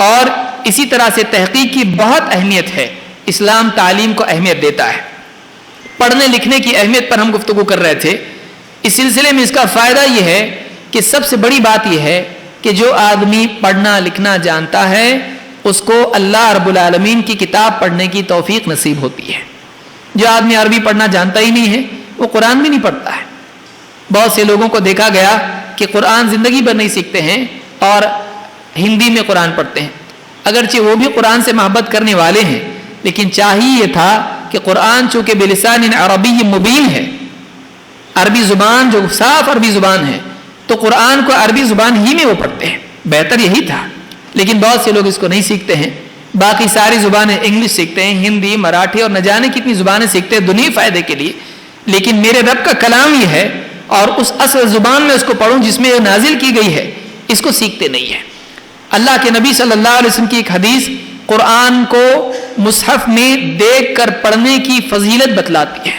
اور اسی طرح سے تحقیق کی بہت اہمیت ہے. اسلام تعلیم کو اہمیت دیتا ہے. پڑھنے لکھنے کی اہمیت پر ہم گفتگو کر رہے تھے. اس سلسلے میں اس کا فائدہ یہ ہے کہ سب سے بڑی بات یہ ہے کہ جو آدمی پڑھنا لکھنا جانتا ہے اس کو اللہ رب العالمین کی کتاب پڑھنے کی توفیق نصیب ہوتی ہے. جو آدمی عربی پڑھنا جانتا ہی نہیں ہے وہ قرآن بھی نہیں پڑھتا ہے. بہت سے لوگوں کو دیکھا گیا کہ قرآن زندگی بھر نہیں سیکھتے ہیں اور ہندی میں قرآن پڑھتے ہیں. اگرچہ وہ بھی قرآن سے محبت کرنے والے ہیں، لیکن چاہیے یہ تھا کہ قرآن چونکہ بلسان عربی مبین ہے، عربی زبان جو صاف عربی زبان ہے، تو قرآن کو عربی زبان ہی میں وہ پڑھتے ہیں. بہتر یہی تھا. لیکن بہت سے لوگ اس کو نہیں سیکھتے ہیں، باقی ساری زبانیں انگلش سیکھتے ہیں، ہندی، مراٹھی اور نہ جانے کتنی زبانیں سیکھتے ہیں دنیا فائدے کے لیے. لیکن میرے رب کا کلام یہ ہے اور اس اصل زبان میں اس کو پڑھوں جس میں یہ نازل کی گئی ہے، اس کو سیکھتے نہیں ہیں. اللہ کے نبی صلی اللہ علیہ وسلم کی ایک حدیث قرآن کو مصحف میں دیکھ کر پڑھنے کی فضیلت بتلاتی ہے.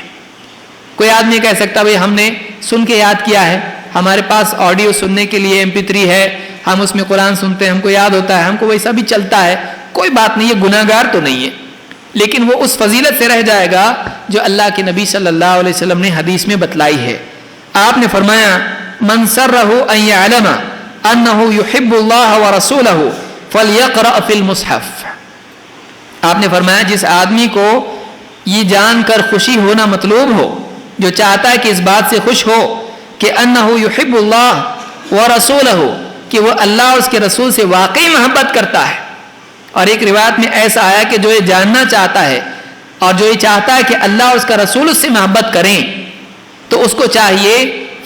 کوئی آدمی کہہ سکتا بھئی ہم نے سن کے یاد کیا ہے، ہمارے پاس آڈیو سننے کے لیے MP3 ہے، ہم اس میں قرآن سنتے ہیں، ہم کو یاد ہوتا ہے، ہم کو ویسا بھی چلتا ہے. کوئی بات نہیں، یہ گناہ گار تو نہیں ہے، لیکن وہ اس فضیلت سے رہ جائے گا جو اللہ کے نبی صلی اللہ علیہ وسلم نے حدیث میں بتلائی ہے. آپ نے فرمایا من سرہ ان یعلم انہ یحب اللہ ورسولہ فلیقرأ فی المصحف. آپ نے فرمایا جس آدمی کو یہ جان کر خوشی ہونا مطلوب ہو، جو چاہتا ہے کہ اس بات سے خوش ہو کہ انہ یحب اللہ ورسولہ، کہ وہ اللہ اور اس کے رسول سے واقعی محبت کرتا ہے. اور ایک روایت میں ایسا آیا کہ جو یہ جاننا چاہتا ہے اور جو یہ چاہتا ہے کہ اللہ اور اس کا رسول اس سے محبت کریں تو اس کو چاہیے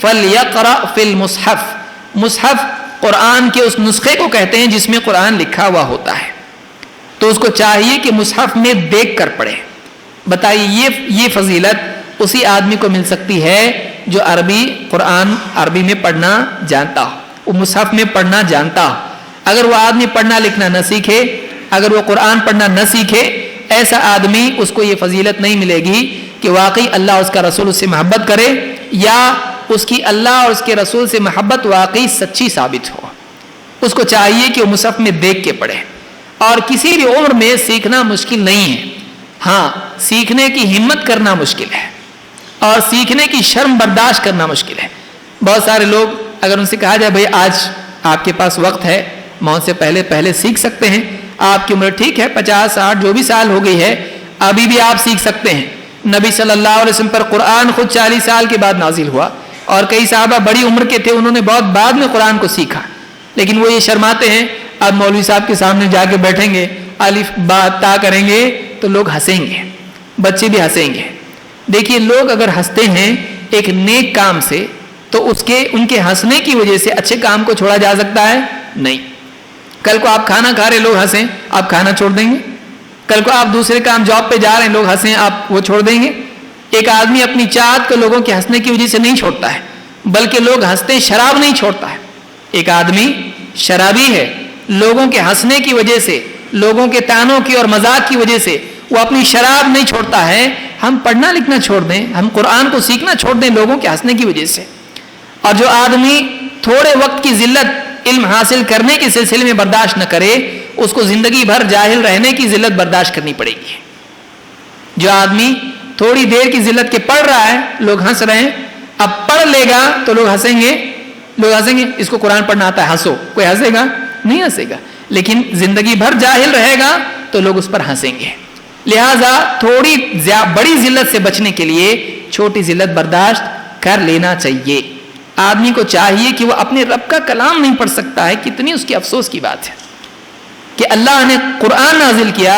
فَلْيَقْرَأْ فِي الْمُصْحَفِ، مصحف قرآن کے اس نسخے کو کہتے ہیں جس میں قرآن لکھا ہوا ہوتا ہے، تو اس کو چاہیے کہ مصحف میں دیکھ کر پڑھے۔ بتائیے یہ فضیلت اسی آدمی کو مل سکتی ہے جو قرآن عربی میں پڑھنا جانتا ہو، وہ مصحف میں پڑھنا جانتا ہو۔ اگر وہ آدمی پڑھنا لکھنا نہ سیکھے، اگر وہ قرآن پڑھنا نہ سیکھے، ایسا آدمی اس کو یہ فضیلت نہیں ملے گی کہ واقعی اللہ اس کا رسول اس سے محبت کرے، یا اس کی اللہ اور اس کے رسول سے محبت واقعی سچی ثابت ہو۔ اس کو چاہیے کہ وہ مصحف میں دیکھ کے پڑھے۔ اور کسی بھی عمر میں سیکھنا مشکل نہیں ہے، ہاں سیکھنے کی ہمت کرنا مشکل ہے اور سیکھنے کی شرم برداشت کرنا مشکل ہے۔ بہت سارے لوگ اگر ان سے کہا جائے بھائی آج آپ کے پاس وقت ہے، موت سے پہلے سیکھ سکتے ہیں، آپ کی عمر ٹھیک ہے 50 60 جو بھی سال ہو گئی ہے، ابھی بھی آپ سیکھ سکتے ہیں۔ نبی صلی اللہ علیہ وسلم پر قرآن خود 40 سال کے بعد نازل ہوا، اور کئی صحابہ بڑی عمر کے تھے، انہوں نے بہت بعد میں قرآن کو سیکھا، لیکن وہ یہ شرماتے ہیں۔ اب مولوی صاحب کے سامنے جا کے بیٹھیں گے، الف با تا کریں گے تو لوگ ہنسیں گے، بچے بھی ہنسیں گے۔ دیکھیے لوگ اگر ہنستے ہیں ایک نیک کام سے تو ان کے ہنسنے کی وجہ سے اچھے کام کو چھوڑا جا سکتا ہے؟ نہیں۔ کل کو آپ کھانا کھا رہے لوگ ہنسیں، آپ کھانا چھوڑ دیں گے؟ کل کو آپ دوسرے کام جاب پہ جا رہے ہیں لوگ ہنسیں، آپ وہ چھوڑ دیں گے؟ ایک آدمی اپنی چاہت کو لوگوں کے ہنسنے کی وجہ سے نہیں چھوڑتا ہے، بلکہ لوگ ہنستے شراب نہیں چھوڑتا ہے۔ ایک آدمی شرابی ہے، لوگوں کے ہنسنے کی وجہ سے، لوگوں کے طعنوں کی اور مذاق کی وجہ سے وہ اپنی شراب نہیں چھوڑتا ہے۔ ہم پڑھنا لکھنا چھوڑ دیں، ہم قرآن کو سیکھنا چھوڑ دیں لوگوں کے ہنسنے کی وجہ سے۔ اور جو آدمی تھوڑے وقت کی ذلت علم حاصل کرنے کے سلسلے میں برداشت نہ کرے، اس کو زندگی بھر جاہل رہنے کی ذلت برداشت کرنی پڑے گی۔ جو آدمی تھوڑی دیر کی ذلت کے پڑھ رہا ہے، لوگ ہنس رہے ہیں، اب پڑھ لے گا تو لوگ ہنسیں گے، اس کو قرآن پڑھنا آتا ہے ہنسو، کوئی ہنسے گا؟ نہیں ہنسے گا۔ لیکن زندگی بھر جاہل رہے گا تو لوگ اس پر ہنسیں گے۔ لہٰذا تھوڑی بڑی ذلت سے بچنے کے لیے چھوٹی ذلت برداشت کر لینا چاہیے۔ آدمی کو چاہیے کہ وہ اپنے رب کا کلام نہیں پڑھ سکتا ہے، کتنی اس کی افسوس کی بات ہے کہ اللہ نے قرآن نازل کیا،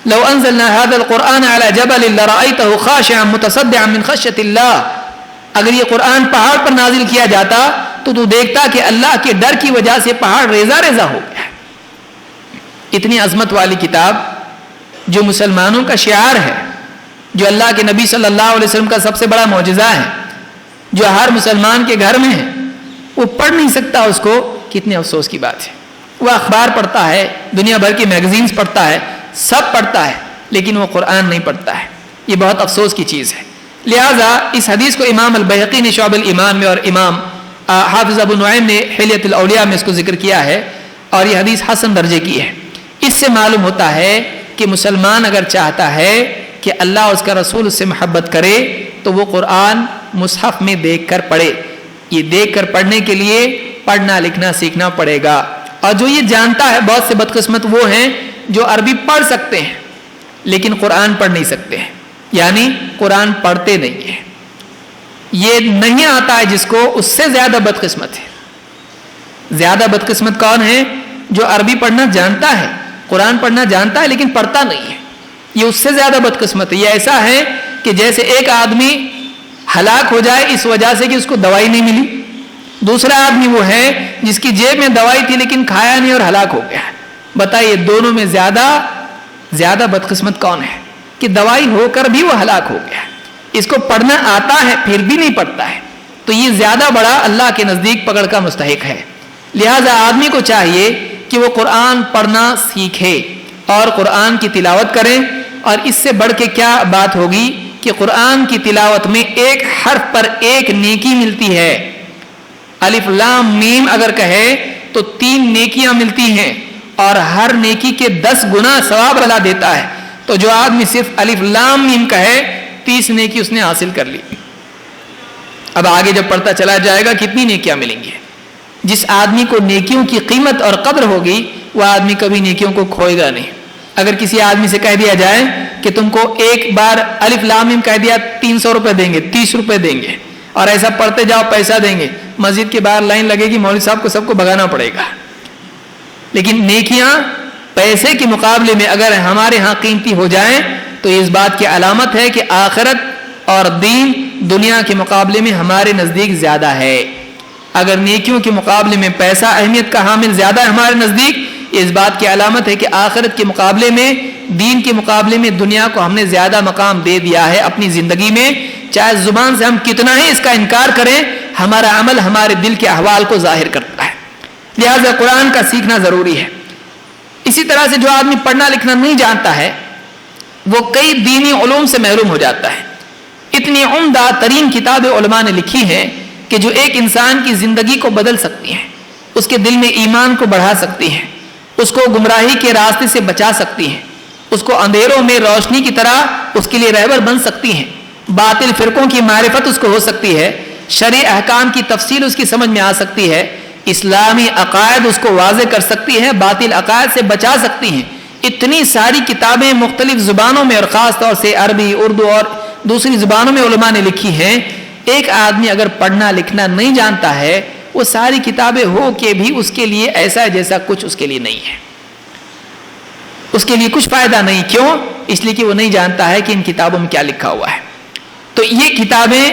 لو انزلنا هذا القرآن على جبل لرأيته خاشعا متصدعا من خشية الله، اگر یہ قرآن پہاڑ پر نازل کیا جاتا تو دیکھتا کہ اللہ کے ڈر کی وجہ سے پہاڑ ریزہ ریزہ ہو گیا۔ اتنی عظمت والی کتاب جو مسلمانوں کا شعار ہے، جو اللہ کے نبی صلی اللہ علیہ وسلم کا سب سے بڑا معجزہ ہے، جو ہر مسلمان کے گھر میں ہے، وہ پڑھ نہیں سکتا، اس کو کتنے افسوس کی بات ہے۔ وہ اخبار پڑھتا ہے، دنیا بھر کی میگزینز پڑھتا ہے، سب پڑھتا ہے، لیکن وہ قرآن نہیں پڑھتا ہے۔ یہ بہت افسوس کی چیز ہے۔ لہٰذا اس حدیث کو امام البیہقی نے شعب الایمان میں اور امام حافظ ابو نعیم نے حلیۃ الاولیاء میں اس کو ذکر کیا ہے، اور یہ حدیث حسن درجے کی ہے۔ اس سے معلوم ہوتا ہے کہ مسلمان اگر چاہتا ہے کہ اللہ اور اس کا رسول اس سے محبت کرے تو وہ قرآن مصحف میں دیکھ کر پڑھے۔ یہ دیکھ کر پڑھنے کے لیے پڑھنا لکھنا سیکھنا پڑے گا۔ اور جو یہ جانتا ہے، بہت سے بدقسمت وہ ہیں جو عربی پڑھ سکتے ہیں لیکن قرآن پڑھ نہیں سکتے ہیں، یعنی قرآن پڑھتے نہیں ہیں۔ یہ نہیں آتا ہے جس کو، اس سے زیادہ بدقسمت ہے۔ زیادہ بدقسمت کون ہے؟ جو عربی پڑھنا جانتا ہے، قرآن پڑھنا جانتا ہے لیکن پڑھتا نہیں ہے، یہ اس سے زیادہ بدقسمت ہے۔ یہ ایسا ہے کہ جیسے ایک آدمی ہلاک ہو جائے اس وجہ سے کہ اس کو دوائی نہیں ملی، دوسرا آدمی وہ ہے جس کی جیب میں دوائی تھی لیکن کھایا نہیں اور ہلاک ہو گیا۔ بتائیے دونوں میں زیادہ بدقسمت کون ہے کہ دوائی ہو کر بھی وہ ہلاک ہو گیا، اس کو پڑھنا آتا ہے پھر بھی نہیں پڑھتا ہے، تو یہ زیادہ بڑا اللہ کے نزدیک پکڑ کا مستحق ہے۔ لہٰذا آدمی کو چاہیے کہ وہ قرآن پڑھنا سیکھے اور قرآن کی تلاوت کریں۔ اور اس سے بڑھ کے کیا بات ہوگی کہ قرآن کی تلاوت میں ایک حرف پر ایک نیکی ملتی ہے۔ الف لام میم اگر کہے تو 3 نیکیاں ملتی ہیں، اور ہر نیکی کے 10 گنا ثواب اللہ دیتا ہے۔ تو جو آدمی صرف الف لام میم کہے 30 نیکی اس نے حاصل کر لی۔ اب آگے جب پڑھتا چلا جائے گا کتنی نیکیاں ملیں گی۔ جس آدمی کو نیکیوں کی قیمت اور قدر ہوگی وہ آدمی کبھی نیکیوں کو کھوئے گا نہیں۔ اگر کسی آدمی سے کہہ دیا جائے کہ تم کو ایک بار الف لام میم کہہ دیا 300 روپے دیں گے، 30 روپے دیں گے، اور ایسا پڑھتے جاؤ پیسہ دیں گے، مسجد کے باہر لائن لگے گی، مولوی صاحب کو سب کو بھگانا پڑے گا۔ لیکن نیکیاں پیسے کے مقابلے میں اگر ہمارے ہاں قیمتی ہو جائیں تو اس بات کی علامت ہے کہ آخرت اور دین دنیا کے مقابلے میں ہمارے نزدیک زیادہ ہے۔ اگر نیکیوں کے مقابلے میں پیسہ اہمیت کا حامل زیادہ ہے ہمارے نزدیک، اس بات کی علامت ہے کہ آخرت کے مقابلے میں، دین کے مقابلے میں دنیا کو ہم نے زیادہ مقام دے دیا ہے اپنی زندگی میں۔ چاہے زبان سے ہم کتنا ہی اس کا انکار کریں، ہمارا عمل ہمارے دل کے احوال کو ظاہر کرتا ہے۔ لہذا قرآن کا سیکھنا ضروری ہے۔ اسی طرح سے جو آدمی پڑھنا لکھنا نہیں جانتا ہے وہ کئی دینی علوم سے محروم ہو جاتا ہے۔ اتنی عمدہ ترین کتابیں علماء نے لکھی ہیں کہ جو ایک انسان کی زندگی کو بدل سکتی ہیں، اس کے دل میں ایمان کو بڑھا سکتی ہیں، اس کو گمراہی کے راستے سے بچا سکتی ہیں، اس کو اندھیروں میں روشنی کی طرح اس کے لیے رہبر بن سکتی ہیں، باطل فرقوں کی معرفت اس کو ہو سکتی ہے، شرعی احکام کی تفصیل اس کی سمجھ میں آ سکتی ہے، اسلامی عقائد اس کو واضح کر سکتی ہیں، باطل عقائد سے بچا سکتی ہیں۔ اتنی ساری کتابیں مختلف زبانوں میں اور خاص طور سے عربی، اردو اور دوسری زبانوں میں علماء نے لکھی ہیں۔ ایک آدمی اگر پڑھنا لکھنا نہیں جانتا ہے، وہ ساری کتابیں ہو کے بھی اس کے لیے ایسا ہے جیسا کچھ اس کے لیے نہیں ہے، اس کے لیے کچھ فائدہ نہیں۔ کیوں؟ اس لیے کہ وہ نہیں جانتا ہے کہ ان کتابوں میں کیا لکھا ہوا ہے۔ تو یہ کتابیں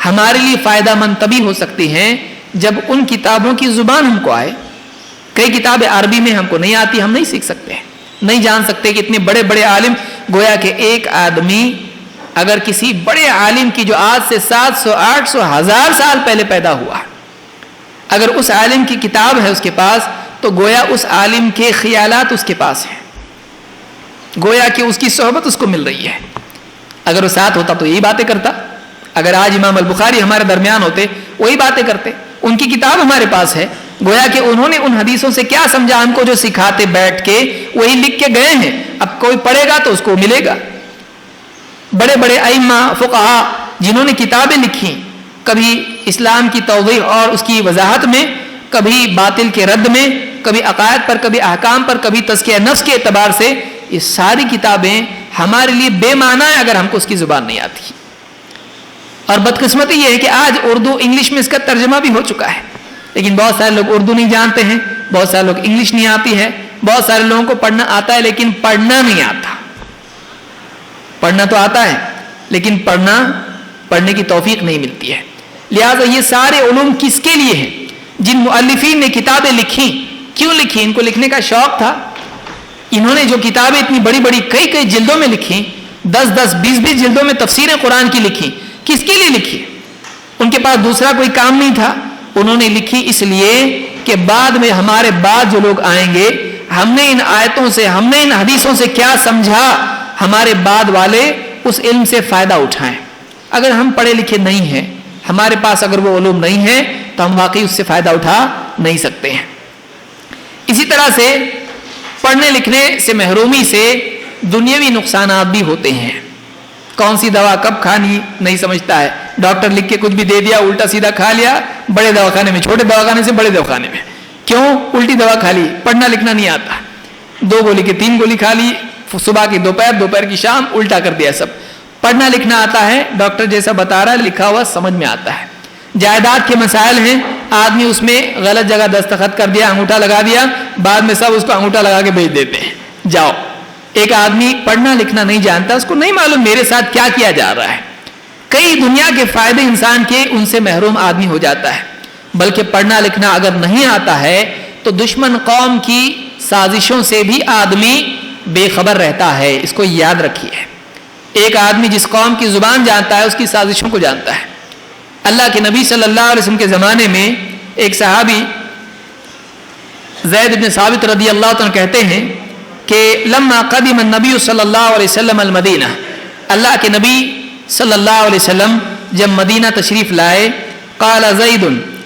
ہمارے لیے فائدہ مند تبھی ہو سکتی ہیں جب ان کتابوں کی زبان ہم کو آئے۔ کئی کتابیں عربی میں ہم کو نہیں آتی، ہم نہیں سیکھ سکتے، نہیں جان سکتے کہ اتنے بڑے بڑے عالم، گویا کہ ایک آدمی اگر کسی بڑے عالم کی جو آج سے 700 800 1000 سال پہلے پیدا ہوا، اگر اس عالم کی کتاب ہے اس کے پاس، تو گویا اس عالم کے خیالات اس کے پاس ہیں، گویا کہ اس کی صحبت اس کو مل رہی ہے۔ اگر وہ ساتھ ہوتا تو یہی باتیں کرتا۔ اگر آج امام البخاری ہمارے درمیان ہوتے، وہی باتیں کرتے۔ ان کی کتاب ہمارے پاس ہے، گویا کہ انہوں نے ان حدیثوں سے کیا سمجھا ہم کو، جو سکھاتے بیٹھ کے وہی لکھ کے گئے ہیں۔ اب کوئی پڑھے گا تو اس کو ملے گا۔ بڑے بڑے ائمہ فقہا جنہوں نے کتابیں لکھی، کبھی اسلام کی توضیح اور اس کی وضاحت میں، کبھی باطل کے رد میں، کبھی عقائد پر، کبھی احکام پر، کبھی تزکیہ نفس کے اعتبار سے، یہ ساری کتابیں ہمارے لیے بے معنی ہے اگر ہم کو اس کی زبان نہیں آتی۔ اور بدقسمتی یہ ہے کہ آج اردو انگلش میں اس کا ترجمہ بھی ہو چکا ہے، لیکن بہت سارے لوگ اردو نہیں جانتے ہیں، بہت سارے لوگ انگلش نہیں آتی ہے، بہت سارے لوگوں کو پڑھنا آتا ہے لیکن پڑھنا نہیں آتا۔ پڑھنا تو آتا ہے لیکن پڑھنے کی توفیق نہیں ملتی ہے۔ لہٰذا یہ سارے علوم کس کے لیے ہیں؟ جن مؤلفین نے کتابیں لکھی، کیوں لکھی؟ ان کو لکھنے کا شوق تھا۔ انہوں نے جو کتابیں اتنی بڑی بڑی کئی جلدوں میں لکھی، 10 20 جلدوں میں تفسیر قرآن کی لکھی، کس کے لیے لکھی؟ ان کے پاس دوسرا کوئی کام نہیں تھا۔ انہوں نے لکھی اس لیے کہ بعد میں ہمارے بعد جو لوگ آئیں گے، ہم نے ان آیتوں سے، ہم نے ان حدیثوں سے کیا سمجھا، ہمارے بعد والے اس علم سے فائدہ اٹھائیں۔ اگر ہم پڑھے لکھے نہیں ہیں، ہمارے پاس اگر وہ علوم نہیں ہیں، تو ہم واقعی اس سے فائدہ اٹھا نہیں سکتے ہیں۔ اسی طرح سے پڑھنے لکھنے سے محرومی سے دنیاوی نقصانات بھی ہوتے ہیں۔ کون سی دوا کب کھانی نہیں سمجھتا ہے، ڈاکٹر لکھ کے کچھ بھی دے دیا، الٹا سیدھا کھا لیا، بڑے دواخانے میں، چھوٹے دواخانے سے بڑے دواخانے میں۔ کیوں؟ الٹی دوا کھا لی، پڑھنا لکھنا نہیں آتا، 2 گولی کی 3 گولی کھا لی، صبح کی دوپہر کی شام، الٹا کر دیا سب۔ پڑھنا لکھنا آتا ہے، ڈاکٹر جیسا بتا رہا ہے، لکھا ہوا سمجھ میں آتا ہے۔ جائیداد کے مسائل ہیں، آدمی اس میں غلط جگہ دستخط کر دیا، انگوٹھا لگا دیا، بعد میں سب اس کو انگوٹھا لگا کے بھیج دیتے ہیں، جاؤ۔ ایک آدمی پڑھنا لکھنا نہیں جانتا، اس کو نہیں معلوم میرے ساتھ کیا کیا جا رہا ہے۔ کئی دنیا کے فائدے انسان کے، ان سے محروم آدمی ہو جاتا ہے۔ بلکہ پڑھنا لکھنا اگر نہیں آتا ہے تو دشمن قوم کی سازشوں سے بھی آدمی بے خبر رہتا ہے، اس کو یاد رکھیے۔ ایک آدمی جس قوم کی زبان جانتا ہے، اس کی سازشوں کو جانتا ہے۔ اللہ کے نبی صلی اللہ علیہ وسلم کے زمانے میں ایک صحابی زید بن ثابت رضی اللہ عنہ کہتے ہیں کہ لما قدم النبی صلی اللہ علیہ وسلم المدینہ، اللہ کے نبی صلی اللہ علیہ وسلم جب مدینہ تشریف لائے، قال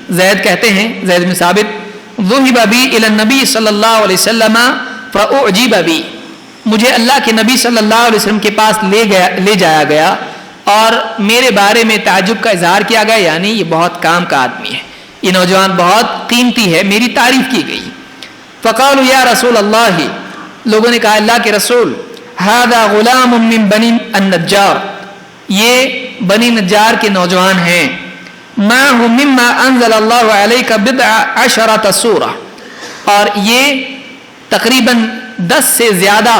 زید کہتے ہیں، زید بن ثابت، ذهب بی الی النبی صلی اللہ علیہ وسلم فاعجب بی، مجھے اللہ کے نبی صلی اللہ علیہ وسلم کے پاس لے جایا گیا اور میرے بارے میں تعجب کا اظہار کیا گیا، یعنی یہ بہت کام کا آدمی ہے، یہ نوجوان بہت قیمتی ہے، میری تعریف کی گئی۔ فقالوا یا رسول اللہ، لوگوں نے کہا اللہ کے رسول، ھذا غلام من بنی النجار، یہ بنی نجار کے نوجوان ہیں، ما هو مما انزل اللہ علیک بضع عشرۃ سورہ، اور یہ تقریباً 10 سے زیادہ،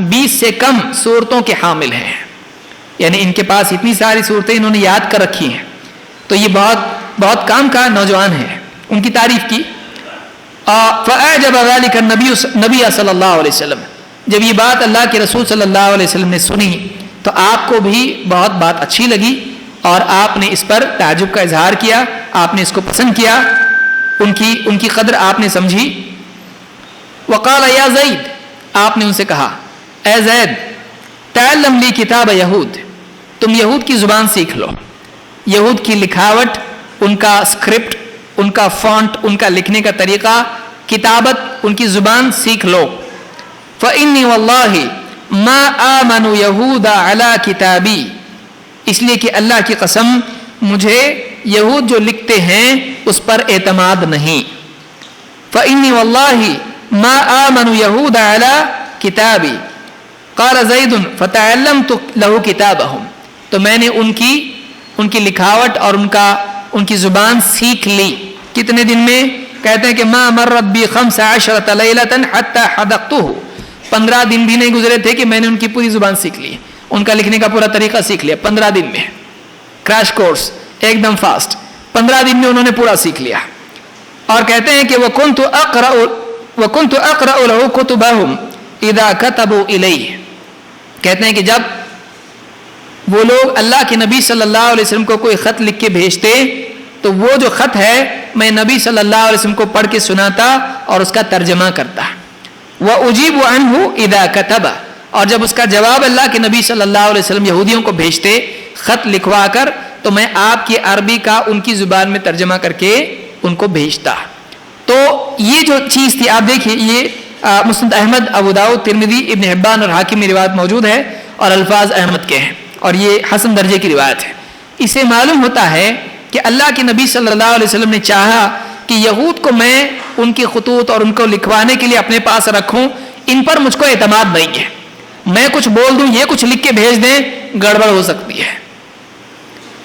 20 سے کم صورتوں کے حامل ہیں، یعنی ان کے پاس اتنی ساری صورتیں انہوں نے یاد کر رکھی ہیں، تو یہ بہت کام کا نوجوان ہے۔ ان کی تعریف کی. فَأَعْجَبَ ذَلِكَ النَّبِيَّ صلی اللہ علیہ وسلم. جب یہ بات اللہ کے رسول صلی اللہ علیہ وسلم نے سنی تو آپ کو بھی بہت بات اچھی لگی اور آپ نے اس پر تعجب کا اظہار کیا, آپ نے اس کو پسند کیا, ان کی قدر آپ نے سمجھی. وقال یا زید, آپ نے ان سے کہا اے زید, تعلم لی کتاب یہود, تم یہود کی زبان سیکھ لو. یہود کی لکھاوٹ, ان کا اسکرپٹ, ان کا فونٹ, ان کا لکھنے کا طریقہ, کتابت, ان کی زبان سیکھ لو. فإنی واللہ ما آمن یہود علی کتابی, اس لیے کہ اللہ کی قسم مجھے یہود جو لکھتے ہیں اس پر اعتماد نہیں. فإنی واللہ ما آمن یہود علی کتابی. قال زید فتعلمت له کتابہم, تو میں نے ان کی لکھاوٹ اور ان کی زبان سیکھ لی. کتنے دن میں؟ کہتے ہیں کہ ما مرت بی 15 لیلۃ حتی حدقتہ, 15 دن بھی نہیں گزرے تھے کہ میں نے ان کی پوری زبان سیکھ لی, ان کا لکھنے کا پورا طریقہ سیکھ لیا 15 دن میں. کریش کورس, ایک دم فاسٹ, 15 دن میں انہوں نے پورا سیکھ لیا. اور کہتے ہیں کہ وَكُنْتُ أَقْرَأُ لَهُ كُتُبَهُمْ إِذَا كَتَبُوا إِلَيْهِ, کہتے ہیں کہ جب وہ لوگ اللہ کے نبی صلی اللہ علیہ وسلم کو کوئی خط لکھ کے بھیجتے تو وہ جو خط ہے میں نبی صلی اللہ علیہ وسلم کو پڑھ کے سناتا اور اس کا ترجمہ کرتا. وَأُجِيبُ عَنْهُ إِذَا كَتَبَ, اور جب اس کا جواب اللہ کے نبی صلی اللہ علیہ وسلم یہودیوں کو بھیجتے خط لکھوا کر تو میں آپ کی عربی کا ان کی زبان میں ترجمہ کر کے ان کو بھیجتا. تو یہ جو چیز تھی, آپ دیکھیے یہ مسند احمد, ابو داؤد, ترمذی, ابن حبان اور حاکم میں روایت موجود ہے اور الفاظ احمد کے ہیں اور یہ حسن درجے کی روایت ہے. اسے معلوم ہوتا ہے کہ اللہ کے نبی صلی اللہ علیہ وسلم نے چاہا کہ یہود کو میں ان کے خطوط اور ان کو لکھوانے کے لیے اپنے پاس رکھوں, ان پر مجھ کو اعتماد نہیں ہے. میں کچھ بول دوں, یہ کچھ لکھ کے بھیج دیں, گڑبڑ ہو سکتی ہے.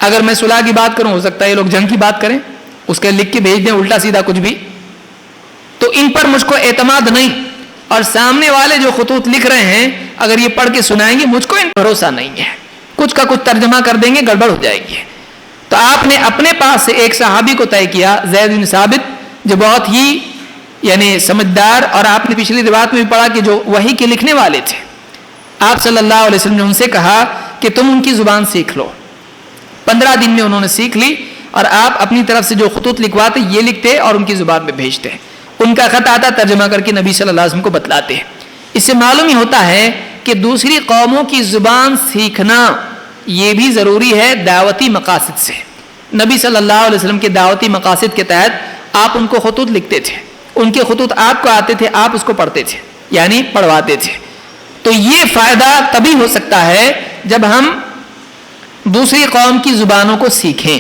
اگر میں صلح کی بات کروں, ہو سکتا ہے یہ لوگ جنگ کی بات کریں, اس کے لکھ کے بھیج دیں الٹا سیدھا کچھ بھی, تو ان پر مجھ کو اعتماد نہیں. اور سامنے والے جو خطوط لکھ رہے ہیں اگر یہ پڑھ کے سنائیں گے مجھ کو ان بھروسہ نہیں ہے, کچھ کا کچھ ترجمہ کر دیں گے, گڑبڑ ہو جائے گی. تو آپ نے اپنے پاس سے ایک صحابی کو طے کیا, زید بن ثابت, جو بہت ہی یعنی سمجھدار, اور آپ نے پچھلی روایت میں بھی پڑھا کہ جو وحی کے لکھنے والے تھے. آپ صلی اللہ علیہ وسلم نے ان سے کہا کہ تم ان کی زبان سیکھ لو. 15 دن میں انہوں نے سیکھ لی اور آپ اپنی طرف سے جو خطوط لکھواتے یہ لکھتے اور ان کی زبان میں بھیجتے. ان کا خط آتا, ترجمہ کر کے نبی صلی اللہ علیہ وسلم کو بتلاتے ہیں. اس سے معلوم ہی ہوتا ہے کہ دوسری قوموں کی زبان سیکھنا یہ بھی ضروری ہے دعوتی مقاصد سے. نبی صلی اللہ علیہ وسلم کے دعوتی مقاصد کے تحت آپ ان کو خطوط لکھتے تھے, ان کے خطوط آپ کو آتے تھے, آپ اس کو پڑھتے تھے یعنی پڑھواتے تھے. تو یہ فائدہ تبھی ہو سکتا ہے جب ہم دوسری قوم کی زبانوں کو سیکھیں.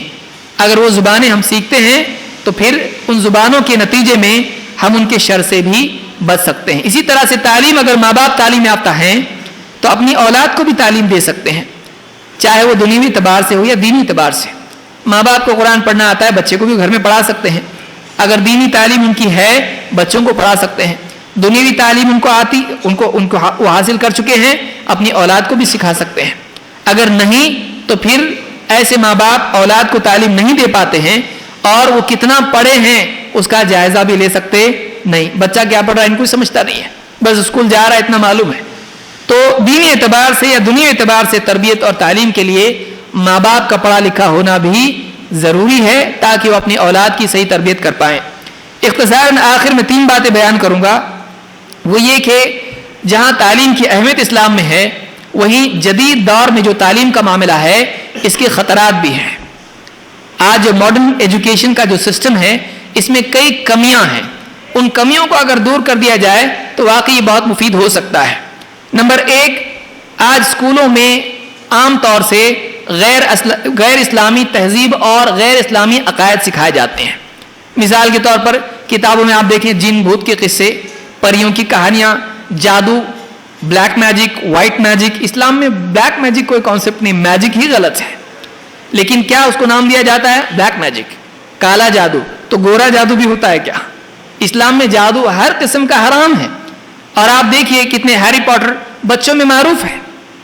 اگر وہ زبانیں ہم سیکھتے ہیں تو پھر ان زبانوں کے نتیجے میں ہم ان کے شر سے بھی بچ سکتے ہیں. اسی طرح سے تعلیم, اگر ماں باپ تعلیم یافتہ ہیں تو اپنی اولاد کو بھی تعلیم دے سکتے ہیں, چاہے وہ دنیوی اعتبار سے ہو یا دینی اعتبار سے. ماں باپ کو قرآن پڑھنا آتا ہے, بچے کو بھی گھر میں پڑھا سکتے ہیں. اگر دینی تعلیم ان کی ہے بچوں کو پڑھا سکتے ہیں. دنیوی تعلیم ان کو آتی, ان کو وہ حاصل کر چکے ہیں, اپنی اولاد کو بھی سکھا سکتے ہیں. اگر نہیں تو پھر ایسے ماں باپ اولاد کو تعلیم نہیں دے پاتے ہیں اور وہ کتنا پڑھے ہیں اس کا جائزہ بھی لے سکتے نہیں. بچہ کیا پڑھ رہا ہے ان کو سمجھتا نہیں ہے, بس اسکول جا رہا ہے اتنا معلوم ہے. تو دینی اعتبار سے یا دنیوی اعتبار سے تربیت اور تعلیم کے لیے ماں باپ کا پڑھا لکھا ہونا بھی ضروری ہے تاکہ وہ اپنی اولاد کی صحیح تربیت کر پائیں. اختصاراً آخر میں 3 باتیں بیان کروں گا. وہ یہ کہ جہاں تعلیم کی اہمیت اسلام میں ہے وہیں جدید دور میں جو تعلیم کا معاملہ ہے اس کے خطرات بھی ہیں. آج جو ماڈرن ایجوکیشن کا جو سسٹم ہے اس میں کئی کمیاں ہیں. ان کمیوں کو اگر دور کر دیا جائے تو واقعی بہت مفید ہو سکتا ہے. نمبر 1, آج اسکولوں میں عام طور سے غیر اسلامی تہذیب اور غیر اسلامی عقائد سکھائے جاتے ہیں. مثال کے طور پر کتابوں میں آپ دیکھیں جن بھوت کے قصے, پریوں کی کہانیاں, جادو, بلیک میجک, وائٹ میجک. اسلام میں بلیک میجک کوئی کانسیپٹ نہیں, میجک ہی غلط ہے, لیکن کیا اس کو نام دیا جاتا ہے بلیک میجک, کالا جادو. تو گورا جادو بھی ہوتا ہے کیا؟ اسلام میں جادو ہر قسم کا حرام ہے. اور آپ دیکھیے کتنے ہیری پاٹر بچوں میں معروف ہے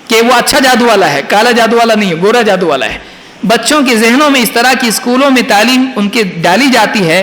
کہ وہ اچھا جادو والا ہے, کالا جادو والا نہیں ہے, گورا جادو والا ہے. بچوں کے ذہنوں میں اس طرح کی اسکولوں میں تعلیم ان کے ڈالی جاتی ہے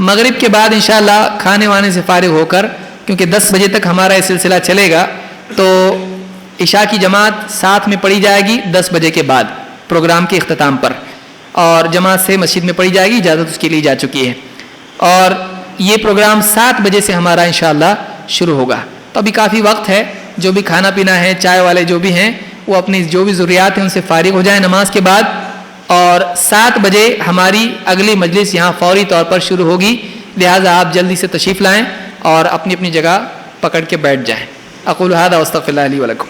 مغرب کے بعد انشاءاللہ کھانے وانے سے فارغ ہو کر، کیونکہ 10 بجے تک ہمارا یہ سلسلہ چلے گا، تو عشاء کی جماعت ساتھ میں پڑھی جائے گی 10 بجے کے بعد پروگرام کے اختتام پر، اور جماعت سے مسجد میں پڑھی جائے گی، اجازت اس کے لیے جا چکی ہے، اور یہ پروگرام 7 بجے سے ہمارا انشاءاللہ شروع ہوگا۔ تو ابھی کافی وقت ہے، جو بھی کھانا پینا ہے، چائے والے جو بھی ہیں، وہ اپنی جو بھی ضروریات ہیں ان سے فارغ ہو جائیں نماز کے بعد، اور 7 بجے ہماری اگلی مجلس یہاں فوری طور پر شروع ہوگی، لہٰذا آپ جلدی سے تشریف لائیں اور اپنی اپنی جگہ پکڑ کے بیٹھ جائیں۔ اقول ھذا واستغفر اللہ لی ولکم۔